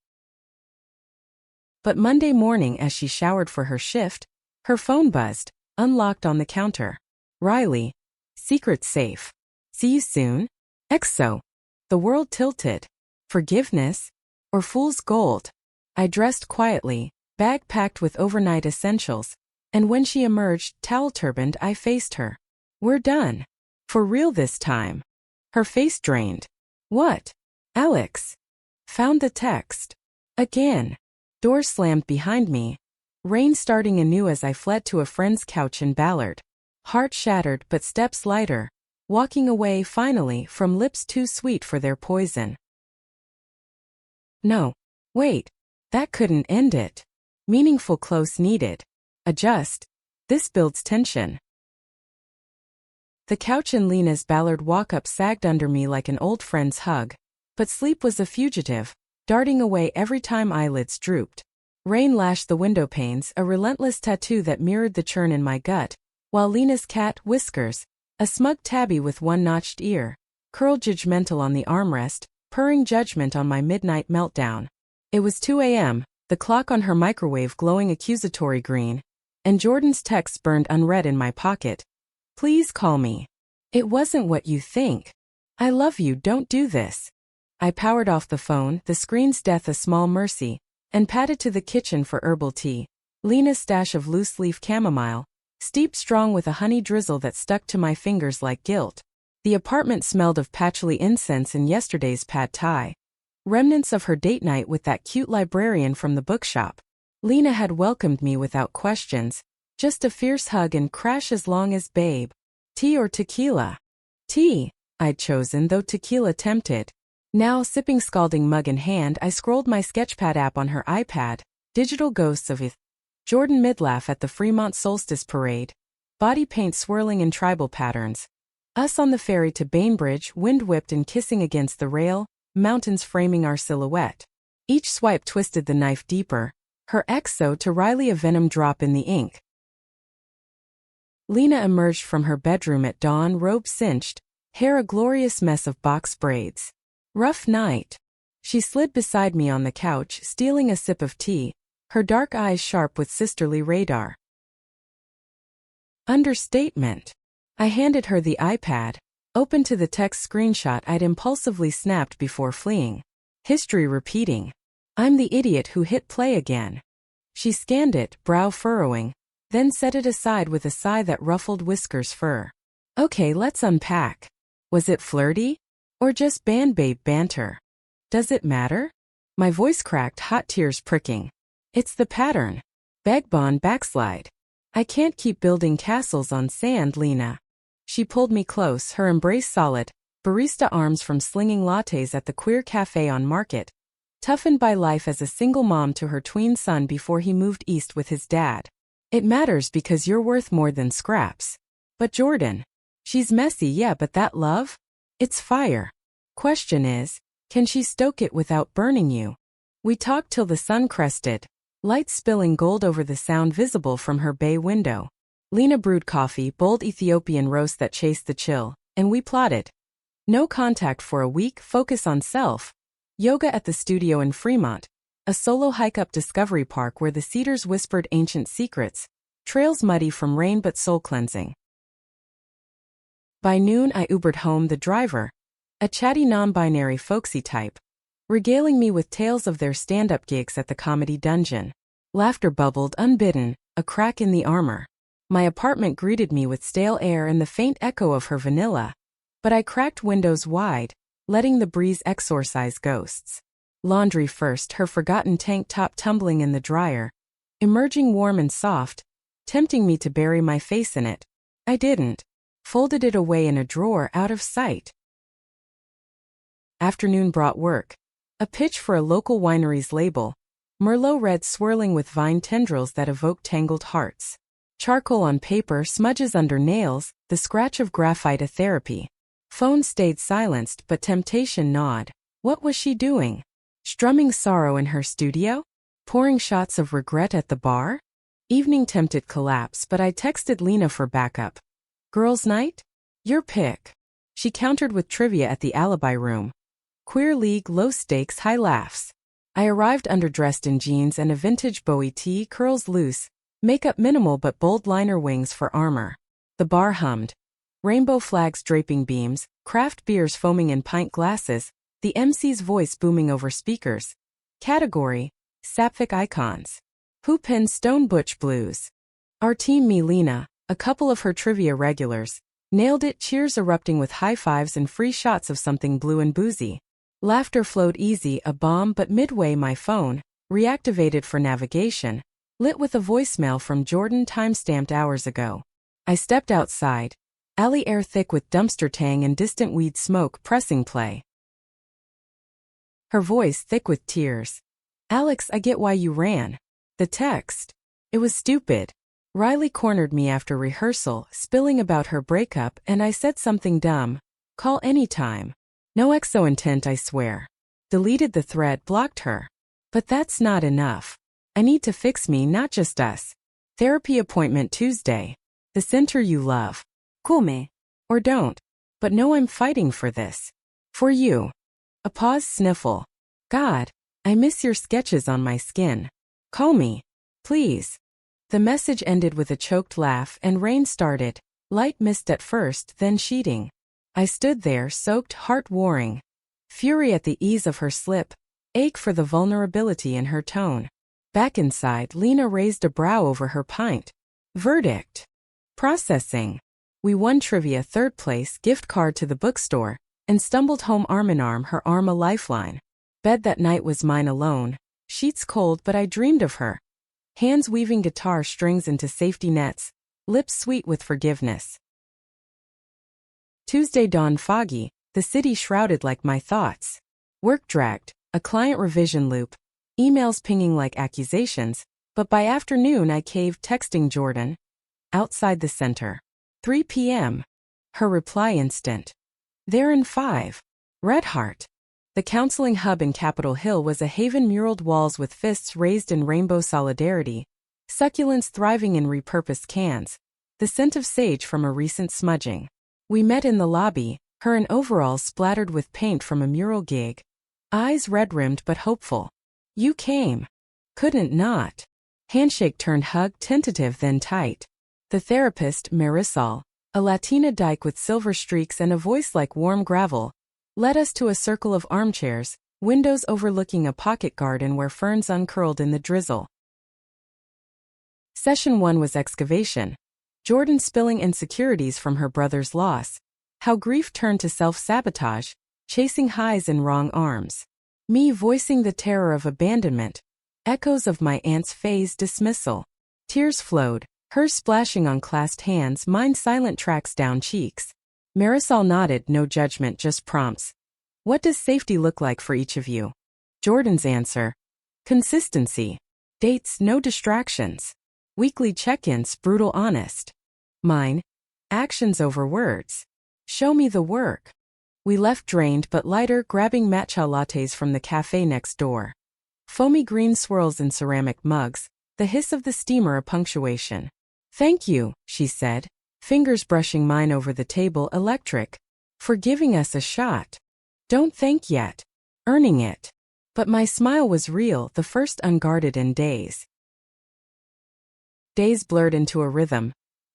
But Monday morning as she showered for her shift, her phone buzzed, unlocked on the counter. Riley. Secret safe. See you soon? XO. The world tilted. Forgiveness? Or fool's gold? I dressed quietly, bag packed with overnight essentials, and when she emerged, towel-turbaned, I faced her. We're done. For real this time. Her face drained. What? Alex. Found the text. Again. Door slammed behind me. Rain starting anew as I fled to a friend's couch in Ballard. Heart shattered but steps lighter. Walking away finally from lips too sweet for their poison. No. Wait. That couldn't end it. Meaningful close needed. Adjust. This builds tension. The couch in Lena's Ballard walk-up sagged under me like an old friend's hug. But sleep was a fugitive, darting away every time eyelids drooped. Rain lashed the window panes, a relentless tattoo that mirrored the churn in my gut, while Lena's cat, Whiskers, a smug tabby with one notched ear, curled judgmental on the armrest, purring judgment on my midnight meltdown. It was 2 a.m., the clock on her microwave glowing accusatory green. and Jordan's text burned unread in my pocket. Please call me. It wasn't what you think. I love you, don't do this. I powered off the phone, the screen's death a small mercy, and padded to the kitchen for herbal tea. Lena's stash of loose-leaf chamomile, steeped strong with a honey drizzle that stuck to my fingers like guilt. The apartment smelled of patchouli incense and yesterday's pad thai. Remnants of her date night with that cute librarian from the bookshop. Lena had welcomed me without questions, just a fierce hug and crash as long as babe. Tea or tequila? Tea, I'd chosen, though tequila tempted. Now, sipping scalding mug in hand, I scrolled my Sketchpad app on her iPad. Digital ghosts of Jordan midlaugh at the Fremont Solstice Parade. Body paint swirling in tribal patterns. Us on the ferry to Bainbridge, wind-whipped and kissing against the rail, mountains framing our silhouette. Each swipe twisted the knife deeper. Her exo to Riley a venom drop in the ink. Lena emerged from her bedroom at dawn, robe cinched, hair a glorious mess of box braids. Rough night. She slid beside me on the couch, stealing a sip of tea, her dark eyes sharp with sisterly radar. Understatement. I handed her the iPad, open to the text screenshot I'd impulsively snapped before fleeing. History repeating. I'm the idiot who hit play again. She scanned it, brow furrowing, then set it aside with a sigh that ruffled Whisker's fur. Okay, let's unpack. Was it flirty? Or just band-babe banter? Does it matter? My voice cracked, hot tears pricking. It's the pattern. Begbon backslide. I can't keep building castles on sand, Lena. She pulled me close, her embrace solid, barista arms from slinging lattes at the queer cafe on Market. Toughened by life as a single mom to her tween son before he moved east with his dad. It matters because you're worth more than scraps. But Jordan. She's messy, yeah, but that love? It's fire. Question is, can she stoke it without burning you? We talked till the sun crested, light spilling gold over the sound visible from her bay window. Lena brewed coffee, bold Ethiopian roast that chased the chill, and we plotted. No contact for a week, focus on self. Yoga at the studio in Fremont, a solo hike up Discovery Park where the cedars whispered ancient secrets, trails muddy from rain but soul cleansing. By noon I Ubered home the driver, a chatty non-binary folksy type, regaling me with tales of their stand-up gigs at the Comedy Dungeon. Laughter bubbled unbidden, a crack in the armor. My apartment greeted me with stale air and the faint echo of her vanilla, but I cracked windows wide, letting the breeze exorcise ghosts. Laundry first, her forgotten tank top tumbling in the dryer, emerging warm and soft, tempting me to bury my face in it. I didn't. Folded it away in a drawer out of sight. Afternoon brought work. A pitch for a local winery's label. Merlot red swirling with vine tendrils that evoke tangled hearts. Charcoal on paper, smudges under nails, the scratch of graphite a therapy. Phone stayed silenced but temptation gnawed. What was she doing? Strumming sorrow in her studio? Pouring shots of regret at the bar? Evening tempted collapse, but I texted Lena for backup. Girls' night? Your pick. She countered with trivia at the alibi room. Queer league, low stakes, high laughs. I arrived underdressed in jeans and a vintage Bowie tee, curls loose, makeup minimal but bold liner wings for armor. The bar hummed. Rainbow flags draping beams, craft beers foaming in pint glasses, the MC's voice booming over speakers. Category: Sapphic icons. Who penned Stone Butch Blues? Our team, me, Lena, a couple of her trivia regulars, nailed it, cheers erupting with high fives and free shots of something blue and boozy. Laughter flowed easy, a bomb, but midway my phone, reactivated for navigation, lit with a voicemail from Jordan time-stamped hours ago. I stepped outside. Alley air thick with dumpster tang and distant weed smoke, pressing play. Her voice thick with tears. Alex, I get why you ran. The text. It was stupid. Riley cornered me after rehearsal, spilling about her breakup, and I said something dumb. Call anytime. No exo intent, I swear. Deleted the thread, blocked her. But that's not enough. I need to fix me, not just us. Therapy appointment Tuesday. The center you love. Come. Or don't. But no, I'm fighting for this. For you. A pause, sniffle. God, I miss your sketches on my skin. Call me. Please. The message ended with a choked laugh and rain started, light mist at first, then sheeting. I stood there, soaked, heart warring. Fury at the ease of her slip, ache for the vulnerability in her tone. Back inside, Lena raised a brow over her pint. Verdict. Processing. We won trivia, third place, gift card to the bookstore, and stumbled home arm in arm, her arm a lifeline. Bed that night was mine alone, sheets cold, but I dreamed of her. Hands weaving guitar strings into safety nets, lips sweet with forgiveness. Tuesday dawn foggy, the city shrouded like my thoughts. Work dragged, a client revision loop, emails pinging like accusations, but by afternoon I caved, texting Jordan. Outside the center. 3 p.m. Her reply instant. There in 5. Red heart. The counseling hub in Capitol Hill was a haven, muraled walls with fists raised in rainbow solidarity, succulents thriving in repurposed cans, the scent of sage from a recent smudging. We met in the lobby, her in overalls splattered with paint from a mural gig, eyes red-rimmed but hopeful. You came. Couldn't not. Handshake turned hug, tentative then tight. The therapist, Marisol, a Latina dyke with silver streaks and a voice like warm gravel, led us to a circle of armchairs, windows overlooking a pocket garden where ferns uncurled in the drizzle. Session 1 was excavation. Jordan spilling insecurities from her brother's loss, how grief turned to self-sabotage, chasing highs in wrong arms. Me voicing the terror of abandonment, echoes of my aunt's phased dismissal. Tears flowed, hers splashing on clasped hands, mine silent tracks down cheeks. Marisol nodded, no judgment, just prompts. What does safety look like for each of you? Jordan's answer. Consistency. Dates, no distractions. Weekly check-ins, brutal honest. Mine. Actions over words. Show me the work. We left drained but lighter, grabbing matcha lattes from the cafe next door. Foamy green swirls in ceramic mugs, the hiss of the steamer a punctuation. Thank you, she said, fingers brushing mine over the table, electric, for giving us a shot. Don't thank yet. Earning it. But my smile was real, the first unguarded in days. Days blurred into a rhythm.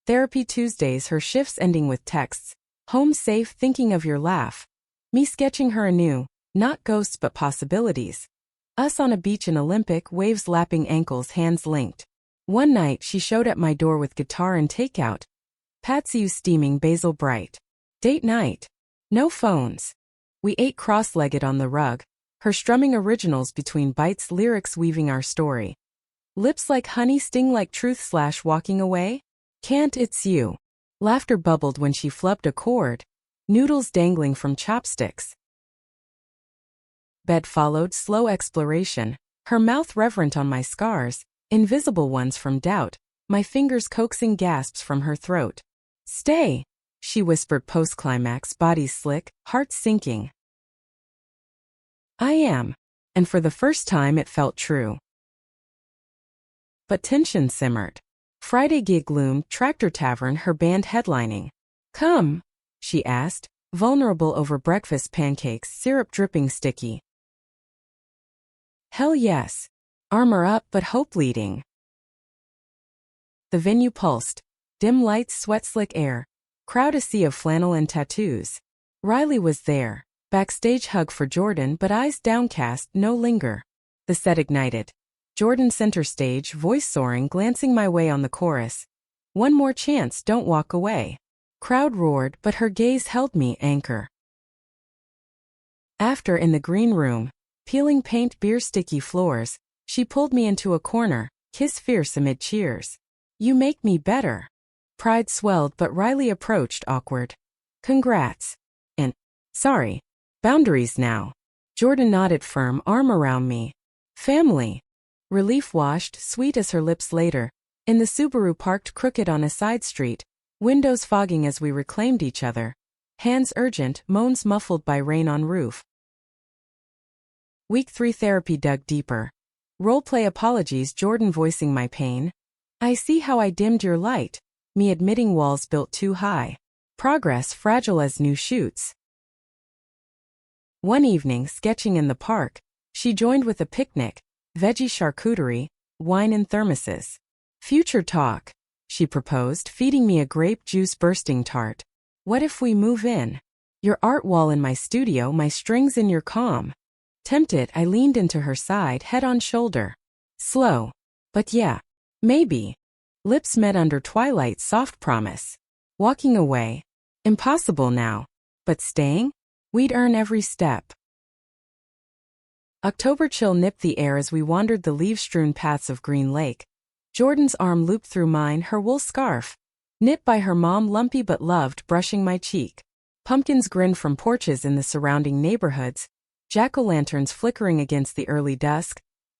Therapy Tuesdays, her shifts ending with texts. Home safe, thinking of your laugh. Me sketching her anew, not ghosts but possibilities. Us on a beach in Olympic, waves lapping ankles, hands linked. One night she showed at my door with guitar and takeout. Patsy steaming, basil bright. Date night. No phones. We ate cross-legged on the rug, her strumming originals between bites, lyrics weaving our story. Lips like honey, sting like truth / walking away? Can't, it's you. Laughter bubbled when she flubbed a chord. Noodles dangling from chopsticks. Bed followed, slow exploration, her mouth reverent on my scars, invisible ones from doubt, my fingers coaxing gasps from her throat. Stay, she whispered post-climax, body slick, heart sinking. I am. And for the first time it felt true. But tension simmered. Friday gig loomed, Tractor Tavern, her band headlining. Come, she asked, vulnerable over breakfast pancakes, syrup dripping sticky. Hell yes. Armor up but hope leading. The venue pulsed. Dim lights, sweat slick air. Crowd a sea of flannel and tattoos. Riley was there. Backstage hug for Jordan but eyes downcast, no linger. The set ignited. Jordan center stage, voice soaring, glancing my way on the chorus. One more chance, don't walk away. Crowd roared but her gaze held me, anchor. After, in the green room, peeling paint, beer sticky floors, she pulled me into a corner, kiss fierce amid cheers. You make me better. Pride swelled but Riley approached, awkward. Congrats. And, sorry. Boundaries now. Jordan nodded, firm arm around me. Family. Relief washed, sweet as her lips later, in the Subaru parked crooked on a side street, windows fogging as we reclaimed each other. Hands urgent, moans muffled by rain on roof. Week 3 therapy dug deeper. Roleplay apologies, Jordan voicing my pain. I see how I dimmed your light. Me admitting walls built too high. Progress fragile as new shoots. One evening, sketching in the park, she joined with a picnic, veggie charcuterie, wine in thermoses. Future talk, she proposed, feeding me a grape juice bursting tart. What if we move in? Your art wall in my studio, my strings in your calm. Tempted, I leaned into her side, head on shoulder. Slow. But yeah. Maybe. Lips met under twilight's soft promise. Walking away. Impossible now. But staying? We'd earn every step. October chill nipped the air as we wandered the leaf-strewn paths of Green Lake. Jordan's arm looped through mine, her wool scarf, knit by her mom, lumpy but loved, brushing my cheek. Pumpkins grinned from porches in the surrounding neighborhoods, jack-o'-lanterns flickering against the early dusk,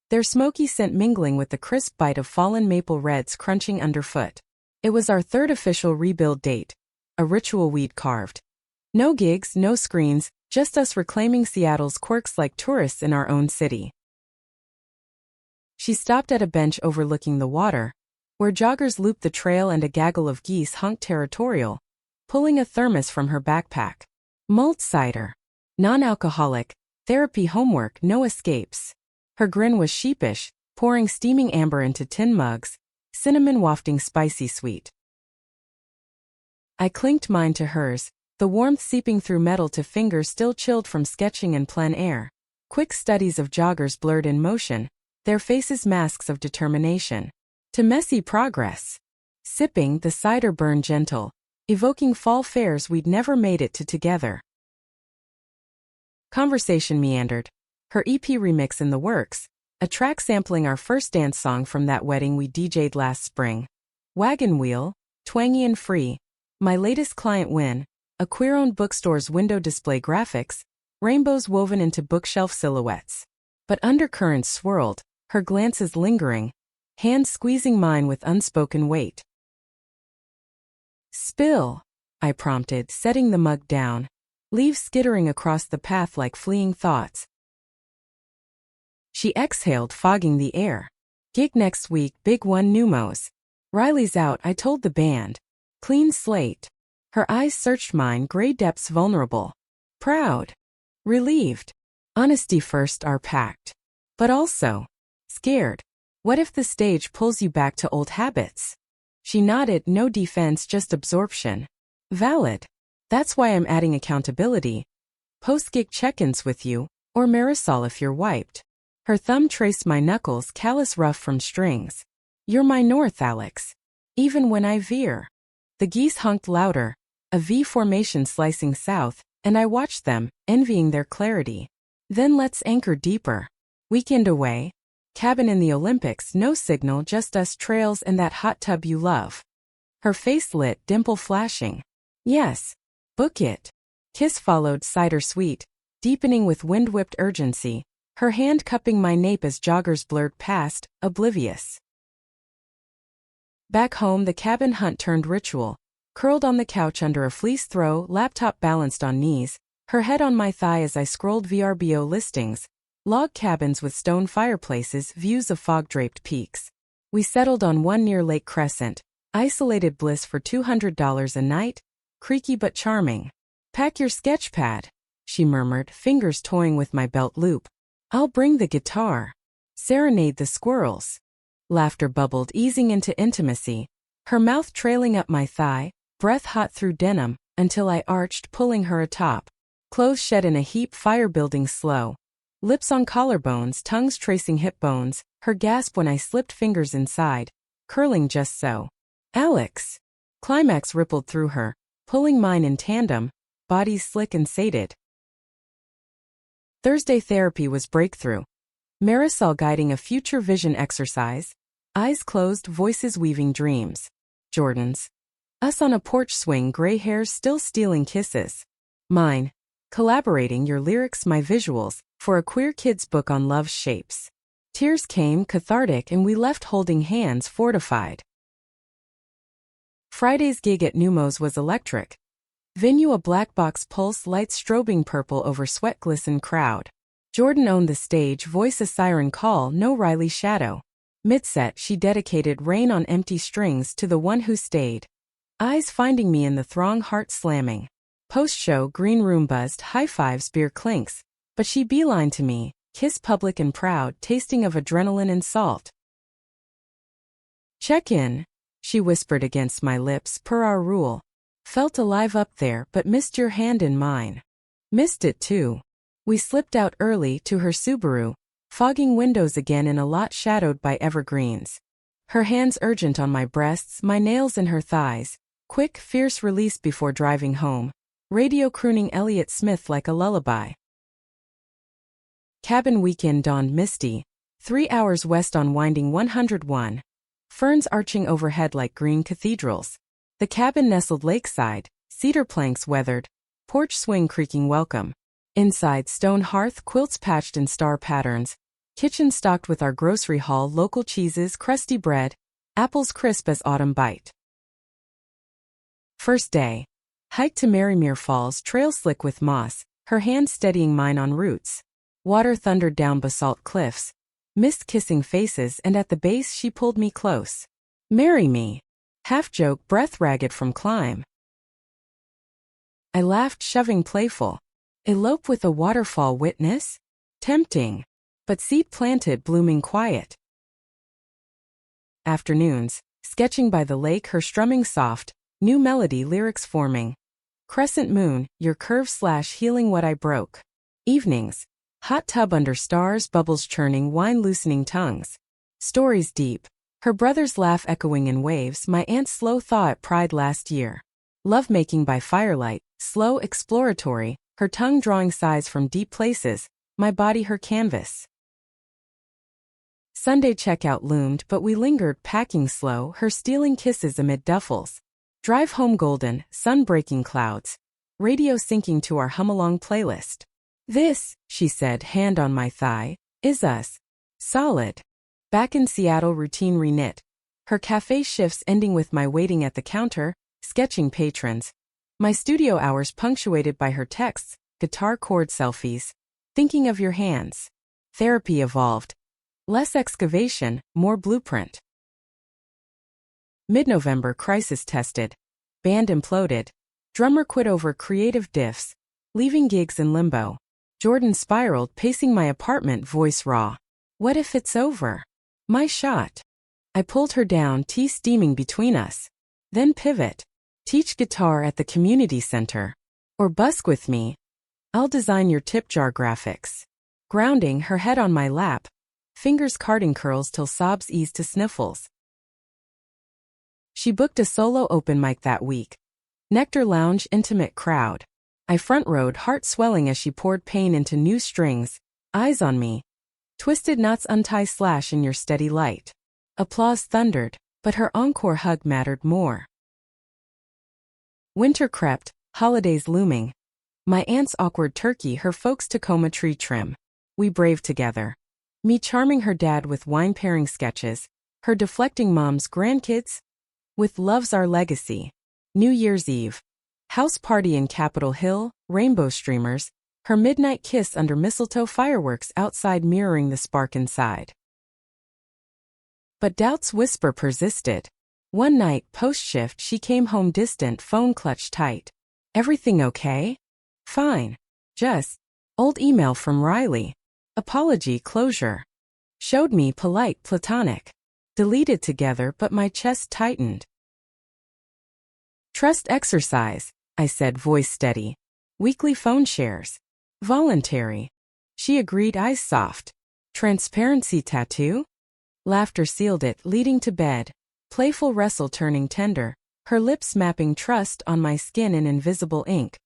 their smoky scent mingling with the crisp bite of fallen maple reds crunching underfoot. It was our third official rebuild date, a ritual we'd carved. No gigs, no screens, just us reclaiming Seattle's quirks like tourists in our own city. She stopped at a bench overlooking the water, where joggers looped the trail and a gaggle of geese honked territorial, pulling a thermos from her backpack. Mulled cider. Non-alcoholic, therapy homework, no escapes. Her grin was sheepish, pouring steaming amber into tin mugs, cinnamon wafting spicy sweet. I clinked mine to hers, the warmth seeping through metal to fingers still chilled from sketching in plein air. Quick studies of joggers blurred in motion, their faces masks of determination. To messy progress. Sipping, the cider burned gentle, evoking fall fairs we'd never made it to together. Conversation meandered. Her EP remix in the works, a track sampling our first dance song from that wedding we DJ'd last spring. Wagon wheel, twangy and free. My latest client win, a queer-owned bookstore's window display graphics, rainbows woven into bookshelf silhouettes. But undercurrents swirled, her glances lingering, hands squeezing mine with unspoken weight. Spill, I prompted, setting the mug down, leaves skittering across the path like fleeing thoughts. She exhaled, fogging the air. Gig next week, big one, Numos. Riley's out, I told the band. Clean slate. Her eyes searched mine, gray depths vulnerable. Proud. Relieved. Honesty first, our pact. But also scared. What if the stage pulls you back to old habits? She nodded, no defense, just absorption. Valid. That's why I'm adding accountability. Post-gig check-ins with you, or Marisol if you're wiped. Her thumb traced my knuckles, callous rough from strings. You're my north, Alex. Even when I veer. The geese honked louder, a V formation slicing south, and I watched them, envying their clarity. Then let's anchor deeper. Weekend away. Cabin in the Olympics, no signal, just us, trails, and that hot tub you love. Her face lit, dimple flashing. Yes. Book it. Kiss followed, cider sweet, deepening with wind-whipped urgency, her hand cupping my nape as joggers blurred past, oblivious. Back home, the cabin hunt turned ritual. Curled on the couch under a fleece throw, laptop balanced on knees, her head on my thigh as I scrolled VRBO listings. Log cabins with stone fireplaces, views of fog-draped peaks. We settled on one near Lake Crescent, isolated bliss for $200 a night, creaky but charming. Pack your sketch pad, she murmured, fingers toying with my belt loop. I'll bring the guitar. Serenade the squirrels. Laughter bubbled, easing into intimacy, her mouth trailing up my thigh, breath hot through denim, until I arched, pulling her atop. Clothes shed in a heap, fire building slow. Lips on collarbones, tongues tracing hip bones, her gasp when I slipped fingers inside, curling just so. Alex! Climax rippled through her, pulling mine in tandem, bodies slick and sated. Thursday therapy was breakthrough. Marisol guiding a future vision exercise, eyes closed, voices weaving dreams. Jordan's. Us on a porch swing, gray hairs still stealing kisses. Mine. Collaborating, your lyrics, my visuals, for a queer kid's book on love's shapes. Tears came, cathartic, and we left holding hands, fortified. Friday's gig at Numos was electric. Venue a black box, pulse, lights strobing purple over sweat-glistened crowd. Jordan owned the stage, voice a siren call, no Riley shadow. Midset, she dedicated Rain on Empty Strings to the one who stayed. Eyes finding me in the throng, heart slamming. Post-show, green room buzzed, high fives, beer clinks. But she beelined to me, kiss public and proud, tasting of adrenaline and salt. Check in, she whispered against my lips per our rule. Felt alive up there but missed your hand in mine. Missed it too. We slipped out early to her Subaru, fogging windows again in a lot shadowed by evergreens. Her hands urgent on my breasts, my nails in her thighs. Quick, fierce release before driving home. Radio crooning Elliott Smith like a lullaby. Cabin weekend dawned misty. 3 hours west on winding 101. Ferns arching overhead like green cathedrals. The cabin nestled lakeside, cedar planks weathered, porch swing creaking welcome. Inside, stone hearth, quilts patched in star patterns. Kitchen stocked with our grocery haul, local cheeses, crusty bread, apples crisp as autumn bite. First day. Hike to Marymere Falls, trail slick with moss, her hand steadying mine on roots. Water thundered down basalt cliffs. Mist kissing faces, and at the base she pulled me close. Marry me. Half joke, breath ragged from climb. I laughed, shoving playful. Elope with a waterfall witness? Tempting. But seed planted, blooming quiet. Afternoons, sketching by the lake, her strumming soft, new melody lyrics forming. Crescent moon, your curve / healing what I broke. Evenings, hot tub under stars, bubbles churning, wine loosening tongues. Stories deep. Her brother's laugh echoing in waves, my aunt's slow thaw at Pride last year. Lovemaking by firelight, slow, exploratory, her tongue drawing sighs from deep places, my body her canvas. Sunday checkout loomed, but we lingered, packing slow, her stealing kisses amid duffels. Drive home golden, sun-breaking clouds. Radio syncing to our hum-along playlist. This, she said, hand on my thigh, is us. Solid. Back in Seattle, routine reknit. Her cafe shifts ending with my waiting at the counter, sketching patrons. My studio hours punctuated by her texts, guitar chord selfies. Thinking of your hands. Therapy evolved. Less excavation, more blueprint. Mid-November, crisis tested. Band imploded. Drummer quit over creative diffs. Leaving gigs in limbo. Jordan spiraled, pacing my apartment, voice raw. What if it's over? My shot. I pulled her down, tea steaming between us. Then pivot. Teach guitar at the community center. Or busk with me. I'll design your tip jar graphics. Grounding, her head on my lap. Fingers carding curls till sobs ease to sniffles. She booked a solo open mic that week. Nectar Lounge, intimate crowd. I front-rowed, heart swelling as she poured pain into new strings. Eyes on me. Twisted knots untie / in your steady light. Applause thundered, but her encore hug mattered more. Winter crept, holidays looming. My aunt's awkward turkey, her folks' Tacoma tree trim. We braved together. Me charming her dad with wine pairing sketches, her deflecting mom's grandkids. With Love's Our Legacy. New Year's Eve. House party in Capitol Hill, rainbow streamers. Her midnight kiss under mistletoe, fireworks outside mirroring the spark inside. But doubt's whisper persisted. One night, post-shift, she came home distant, phone clutched tight. Everything okay? Fine. Just. Old email from Riley. Apology, closure. Showed me polite, platonic. Deleted together, but my chest tightened. Trust exercise, I said, voice steady. Weekly phone shares. Voluntary. She agreed, eyes soft. Transparency tattoo? Laughter sealed it, leading to bed. Playful wrestle turning tender, her lips mapping trust on my skin in invisible ink.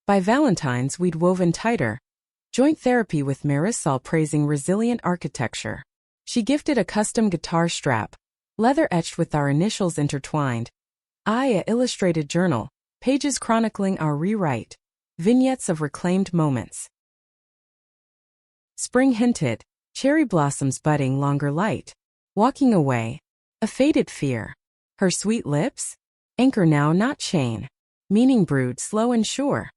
By Valentine's we'd woven tighter. Joint therapy with Marisol praising resilient architecture. She gifted a custom guitar strap, leather etched with our initials intertwined. I a illustrated journal, pages chronicling our rewrite. Vignettes of reclaimed moments. Spring hinted, cherry blossoms budding, longer light. Walking away. A faded fear. Her sweet lips? Anchor now, not chain. Meaning brewed, slow and sure.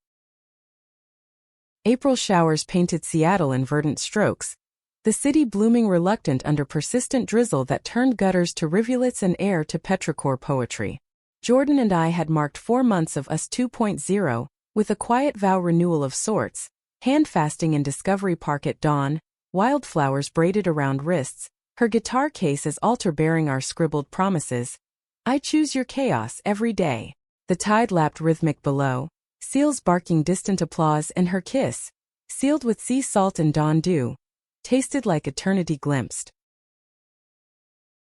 April showers painted Seattle in verdant strokes. The city blooming reluctant under persistent drizzle that turned gutters to rivulets and air to petrichor poetry. Jordan and I had marked 4 months of us 2.0, with a quiet vow renewal of sorts, hand fasting in Discovery Park at dawn, wildflowers braided around wrists, Her guitar case as altar bearing our scribbled promises. I choose your chaos every day. The tide lapped rhythmic below, seals barking distant applause, and her kiss, sealed with sea salt and dawn dew, tasted like eternity glimpsed.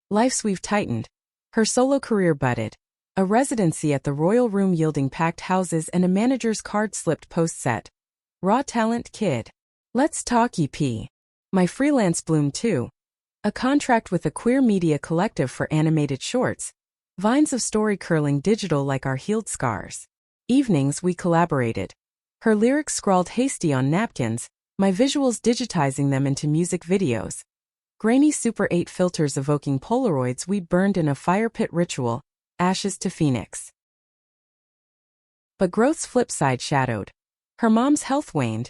Life's weave tightened. Her solo career budded. A residency at the Royal Room yielding packed houses and a manager's card slipped post-set. Raw talent kid. Let's talk EP. My freelance bloomed too. A contract with a queer media collective for animated shorts. Vines of story curling digital like our healed scars. Evenings we collaborated. Her lyrics scrawled hasty on napkins, my visuals digitizing them into music videos. Grainy Super 8 filters evoking Polaroids we burned in a fire pit ritual, ashes to phoenix. But growth's flip side shadowed. Her mom's health waned.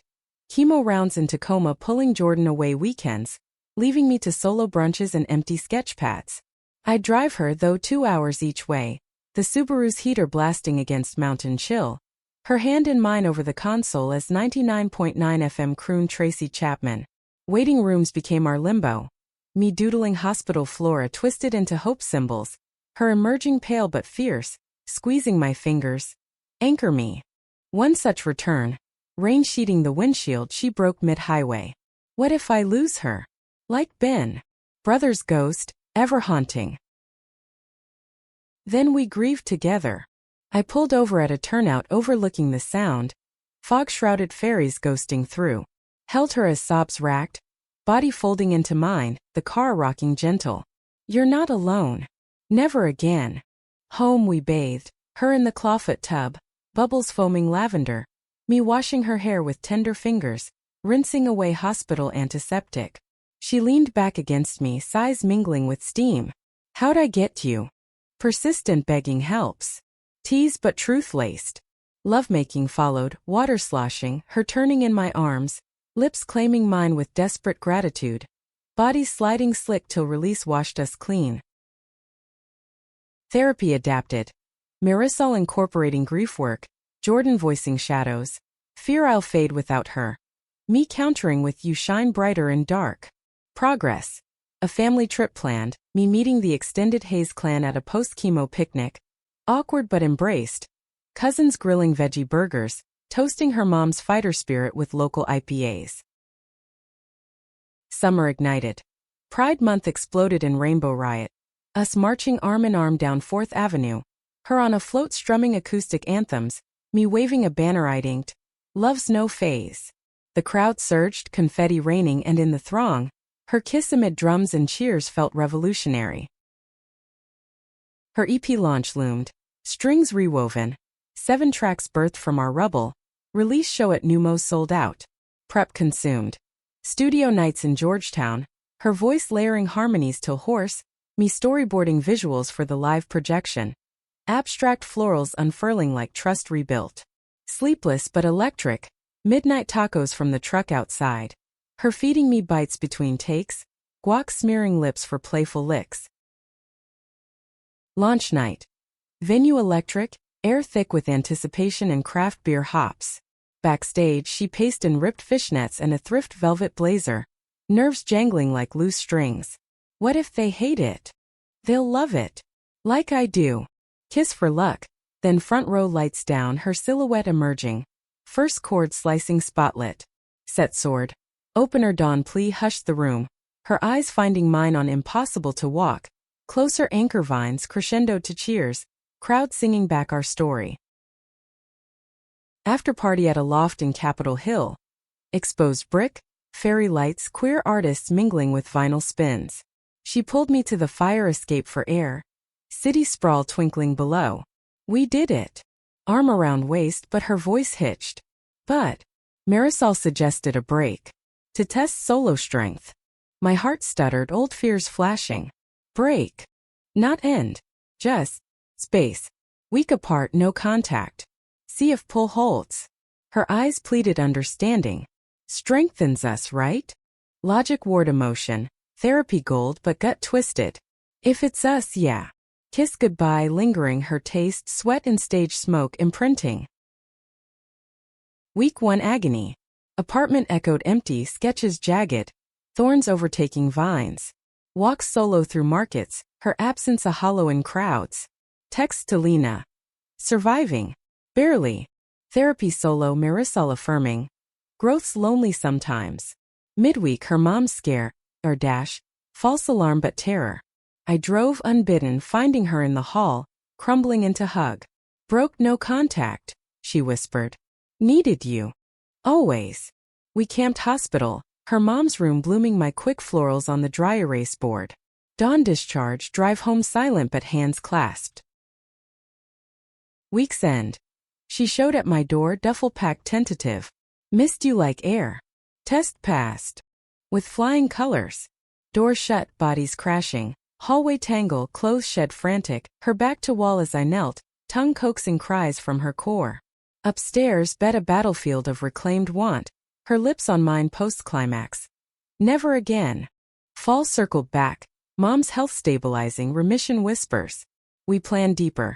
Chemo rounds in Tacoma pulling Jordan away weekends, leaving me to solo brunches and empty sketch pads. I'd drive her though 2 hours each way, the Subaru's heater blasting against mountain chill. Her hand in mine over the console as 99.9 FM crooned Tracy Chapman. Waiting rooms became our limbo. Me doodling hospital flora twisted into hope symbols, her emerging pale but fierce, squeezing my fingers. Anchor me. One such return, rain sheeting the windshield, she broke mid-highway. What if I lose her? Like Ben. Brother's ghost, ever haunting. Then we grieved together. I pulled over at a turnout overlooking the sound, fog-shrouded ferries ghosting through. Held her as sobs racked, body folding into mine, the car rocking gentle. You're not alone. Never again. Home we bathed, her in the clawfoot tub, bubbles foaming lavender, me washing her hair with tender fingers, rinsing away hospital antiseptic. She leaned back against me, sighs mingling with steam. How'd I get you? Persistent begging helps. Tease but truth-laced. Lovemaking followed, water sloshing, her turning in my arms, lips claiming mine with desperate gratitude. Bodies sliding slick till release washed us clean. Therapy adapted. Marisol incorporating grief work, Jordan voicing shadows. Fear I'll fade without her. Me countering with you shine brighter in dark. Progress. A family trip planned, me meeting the extended Hayes clan at a post-chemo picnic. Awkward but embraced. Cousins grilling veggie burgers, toasting her mom's fighter spirit with local IPAs. Summer ignited. Pride Month exploded in Rainbow Riot. Us marching arm in arm down 4th Avenue. Her on a float strumming acoustic anthems, me waving a banner I'd inked. Love's no phase. The crowd surged, confetti raining, and in the throng, her kiss amid drums and cheers felt revolutionary. Her EP launch loomed. Strings rewoven. 7 tracks birthed from our rubble. Release show at Numos sold out. Prep consumed. Studio nights in Georgetown. Her voice layering harmonies till hoarse. Me storyboarding visuals for the live projection. Abstract florals unfurling like trust rebuilt. Sleepless but electric. Midnight tacos from the truck outside. Her feeding me bites between takes. Guac smearing lips for playful licks. Launch night. Venue electric, air thick with anticipation and craft beer hops. Backstage she paced in ripped fishnets and a thrift velvet blazer. Nerves jangling like loose strings. What if they hate it? They'll love it. Like I do. Kiss for luck. Then front row lights down, her silhouette emerging. First chord slicing spotlit. Set sword. Opener dawn plea hushed the room. Her eyes finding mine on impossible to walk. Closer anchor vines crescendo to cheers. Crowd singing back our story. After party at a loft in Capitol Hill. Exposed brick, fairy lights, queer artists mingling with vinyl spins. She pulled me to the fire escape for air. City sprawl twinkling below. We did it. Arm around waist, but her voice hitched. But Marisol suggested a break. To test solo strength. My heart stuttered, old fears flashing. Break. Not end. Just space. Week apart, no contact. See if pull holds. Her eyes pleaded understanding. Strengthens us, right? Logic ward emotion. Therapy gold but gut twisted. If it's us, yeah. Kiss goodbye lingering, her taste, sweat and stage smoke imprinting. Week 1 agony. Apartment echoed empty, sketches jagged. Thorns overtaking vines. Walks solo through markets, her absence a hollow in crowds. Text to Lena. Surviving. Barely. Therapy solo Marisol affirming. Growth's lonely sometimes. Midweek her mom's scare, or dash. False alarm but terror. I drove unbidden finding her in the hall, crumbling into hug. Broke no contact, she whispered. Needed you. Always. We camped hospital, her mom's room blooming my quick florals on the dry erase board. Dawn discharge drive home silent but hands clasped. Week's end. She showed at my door duffel pack tentative. Missed you like air. Test passed. With flying colors. Door shut, bodies crashing. Hallway tangle, clothes shed frantic, her back to wall as I knelt, tongue coaxing cries from her core. Upstairs bed a battlefield of reclaimed want, her lips on mine post-climax. Never again. Fall circled back, mom's health stabilizing remission whispers. We plan deeper.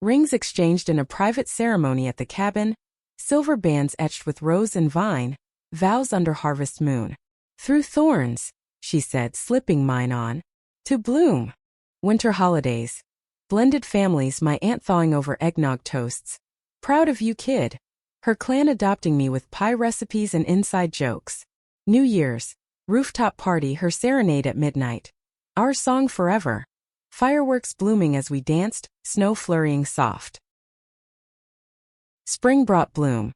Rings exchanged in a private ceremony at the cabin, silver bands etched with rose and vine, vows under harvest moon. Through thorns, she said, slipping mine on. To bloom. Winter holidays. Blended families, my aunt thawing over eggnog toasts. Proud of you, kid. Her clan adopting me with pie recipes and inside jokes. New Year's. Rooftop party, her serenade at midnight. Our song forever. Fireworks blooming as we danced, snow flurrying soft. Spring brought bloom.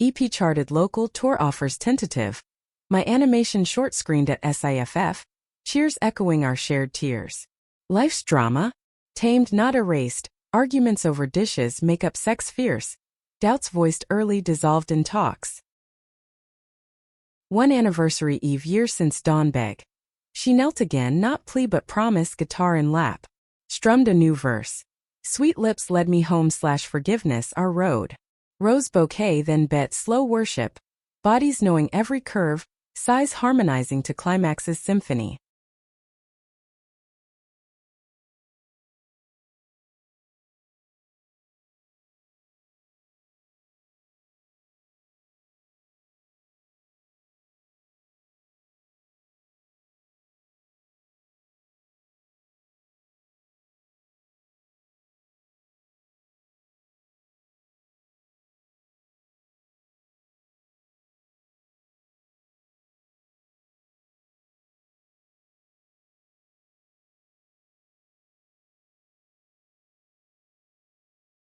EP charted local tour offers tentative. My animation short screened at SIFF. Cheers echoing our shared tears. Life's drama? Tamed not erased, arguments over dishes make up sex fierce. Doubts voiced early dissolved in talks. One anniversary eve year since dawn beg. She knelt again, not plea but promise, guitar in lap. Strummed a new verse. Sweet lips led me home / forgiveness our road. Rose bouquet then bet slow worship. Bodies knowing every curve, sighs harmonizing to climax's symphony.